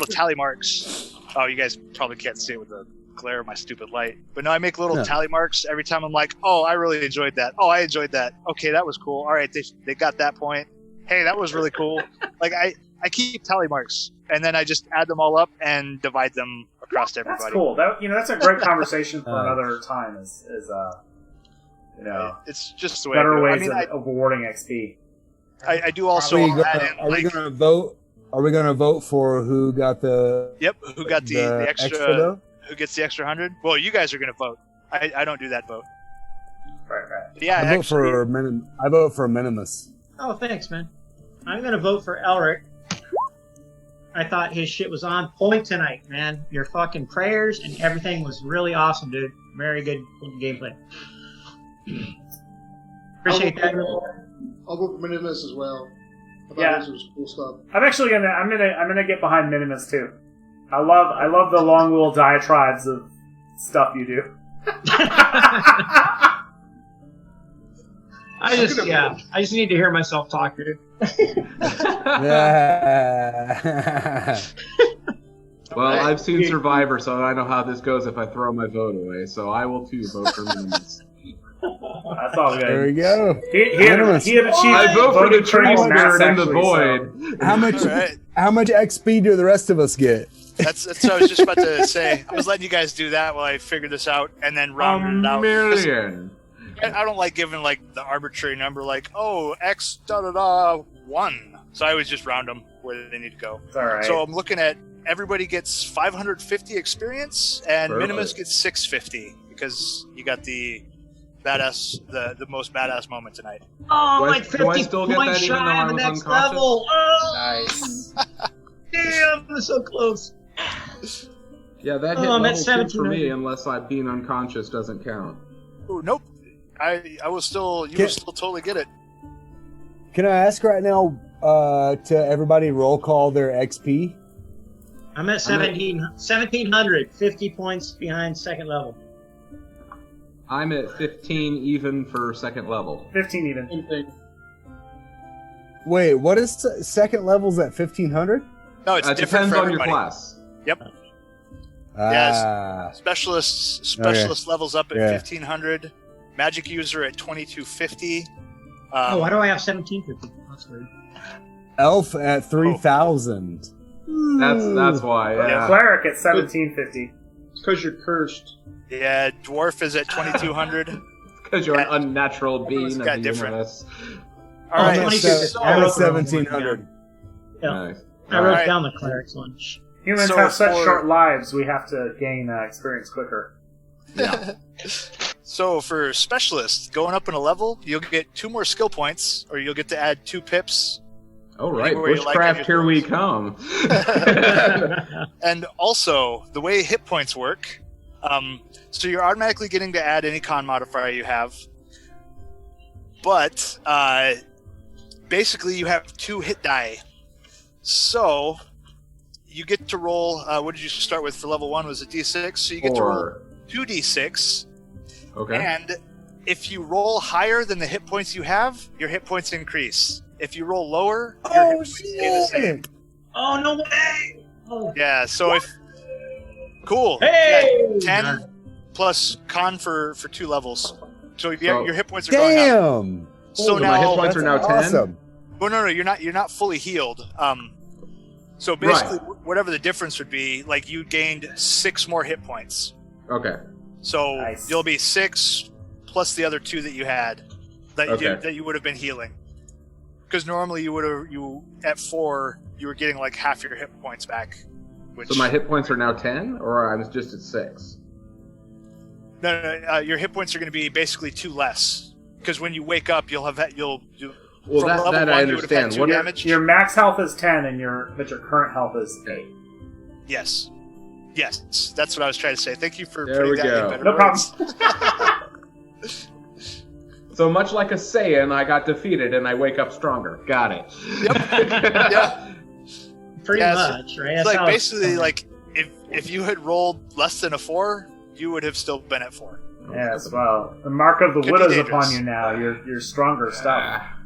tally marks. Oh, you guys probably can't see it with the glare of my stupid light, but no, I make little Yeah. tally marks every time. I'm like, oh, I really enjoyed that. Oh, I enjoyed that. Okay, that was cool. All right, they got that point. Hey, that was really cool. Like I I keep tally marks, and then I just add them all up and divide them across to everybody. That's cool. That's a great conversation for another time. It's just the way better I ways mean, of awarding XP. I do also Are we add in, are we gonna vote? Are we gonna vote for who got the? Yep, who got the extra? though? Who gets the extra 100? Well, you guys are gonna vote. I don't do that vote. Right. But yeah, I vote for Minimus. Oh, thanks, man. I'm gonna vote for Elric. I thought his shit was on point tonight, man. Your fucking prayers and everything was really awesome, dude. Very good gameplay. Appreciate that. I'll vote for Minimus as well. I thought this was cool stuff. I'm gonna get behind Minimus too. I love the long little diatribes of stuff you do. I just need to hear myself talk, dude. Yeah. Well, I've seen Survivor, so I know how this goes if I throw my vote away. So I will too vote for Minimus. That's all good. There we go. He had achieved. I vote for the tree critical mass, spirit in the actually, void. so- How much? Right. How much XP do the rest of us get? That's what I was just about to say. I was letting you guys do that while I figured this out and then rounded it out. million. I don't like giving like the arbitrary number, like X 1. So I always just round them where they need to go. It's all right. So I'm looking at everybody gets 550 experience and Perfect. Minimus gets 650 because you got the badass, the most badass moment tonight. Oh, Do I- like do I 50 still get points that even though shy I of the was next unconscious? level. Oh, Nice. damn, I'm so close. Yeah, that hit Oh, I'm at level 2 for me 1700. unless being unconscious doesn't count. Ooh, nope. I will still will still totally get it. Can I ask right now to everybody roll call their XP? I'm at 1700, 50 points behind second level. I'm at 15 even for second level. 15 even. Same thing. Wait, what is second levels at 1500? No, it's It different depends for on your everybody. class. Yep. Ah, Specialist levels up at 1500. Magic user at 2250. Why do I have 1750? That's weird. elf at 3000. That's why. Yeah. Cleric at 1750. It's because you're cursed. Yeah, dwarf is at 2200. Because you're an unnatural being of got the different. universe. All right, I'm at, 2250. I'm at So- 1700. Yeah. Nice. I wrote Alright. down the cleric's lunch. Humans So have such for- short lives, we have to gain experience quicker. Yeah. So for specialists, going up in a level, you'll get 2 more skill points, or you'll get to add 2 pips. All right, Anywhere you like on bushcraft, your here we things. come. And also, the way hit points work, so you're automatically getting to add any con modifier you have, but basically you have 2 hit die. So you get to roll, what did you start with for level 1? Was it D6? So you get to roll 4. 2d6, Okay. and if you roll higher than the hit points you have, your hit points increase. If you roll lower, your hit Oh points stay the same. shit! Oh, no way! Oh. Yeah, so if... Cool. Hey! Yeah, 10 plus con for 2 levels. So your hit points are going up. Damn! So So my hit now... points are now 10? Awesome. Well, no, you're not fully healed. So basically, whatever the difference would be, like you gained 6 more hit points. Okay. So Nice. you'll be 6 plus the other 2 that you had that you would have been healing. Because normally you at 4 you were getting like half your hit points back. Which, So my hit points are now 10, or I was just at 6? no, your hit points are going to be basically 2 less. Because when you wake up, you'll Well, from level that 1, I you would have had understand. 2 What damage. Your max health is 10, and your current health is 8. Yes, that's what I was trying to say. Thank you for There putting we that go. in better No words. problem. So much like a Saiyan, I got defeated and I wake up stronger. Got it. Yeah. Pretty Yeah, much, right? It's That's like how basically like if you had rolled less than a 4, you would have still been at 4. Yes, well, the mark of the Could be widow's dangerous. upon you now. You're stronger stuff. Ah.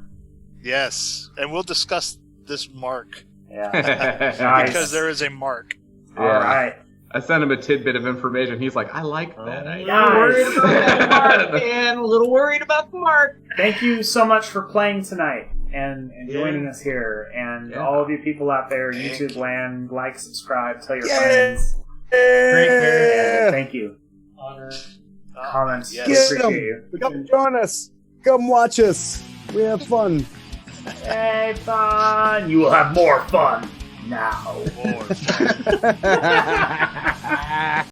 Yes, and we'll discuss this mark Yeah. Nice. because there is a mark. All right. I sent him a tidbit of information. He's like, I like that. A little worried about that mark, man. A little worried about the mark. Thank you so much for playing tonight, and joining us here. And all of you people out there, YouTube land, like, subscribe, tell your friends. Yeah. Thank you. Honor. Comments. Yes. We Get appreciate 'em. you. Come join us. Come watch us. We have fun. Hey, fun! You will have more fun now. Lord.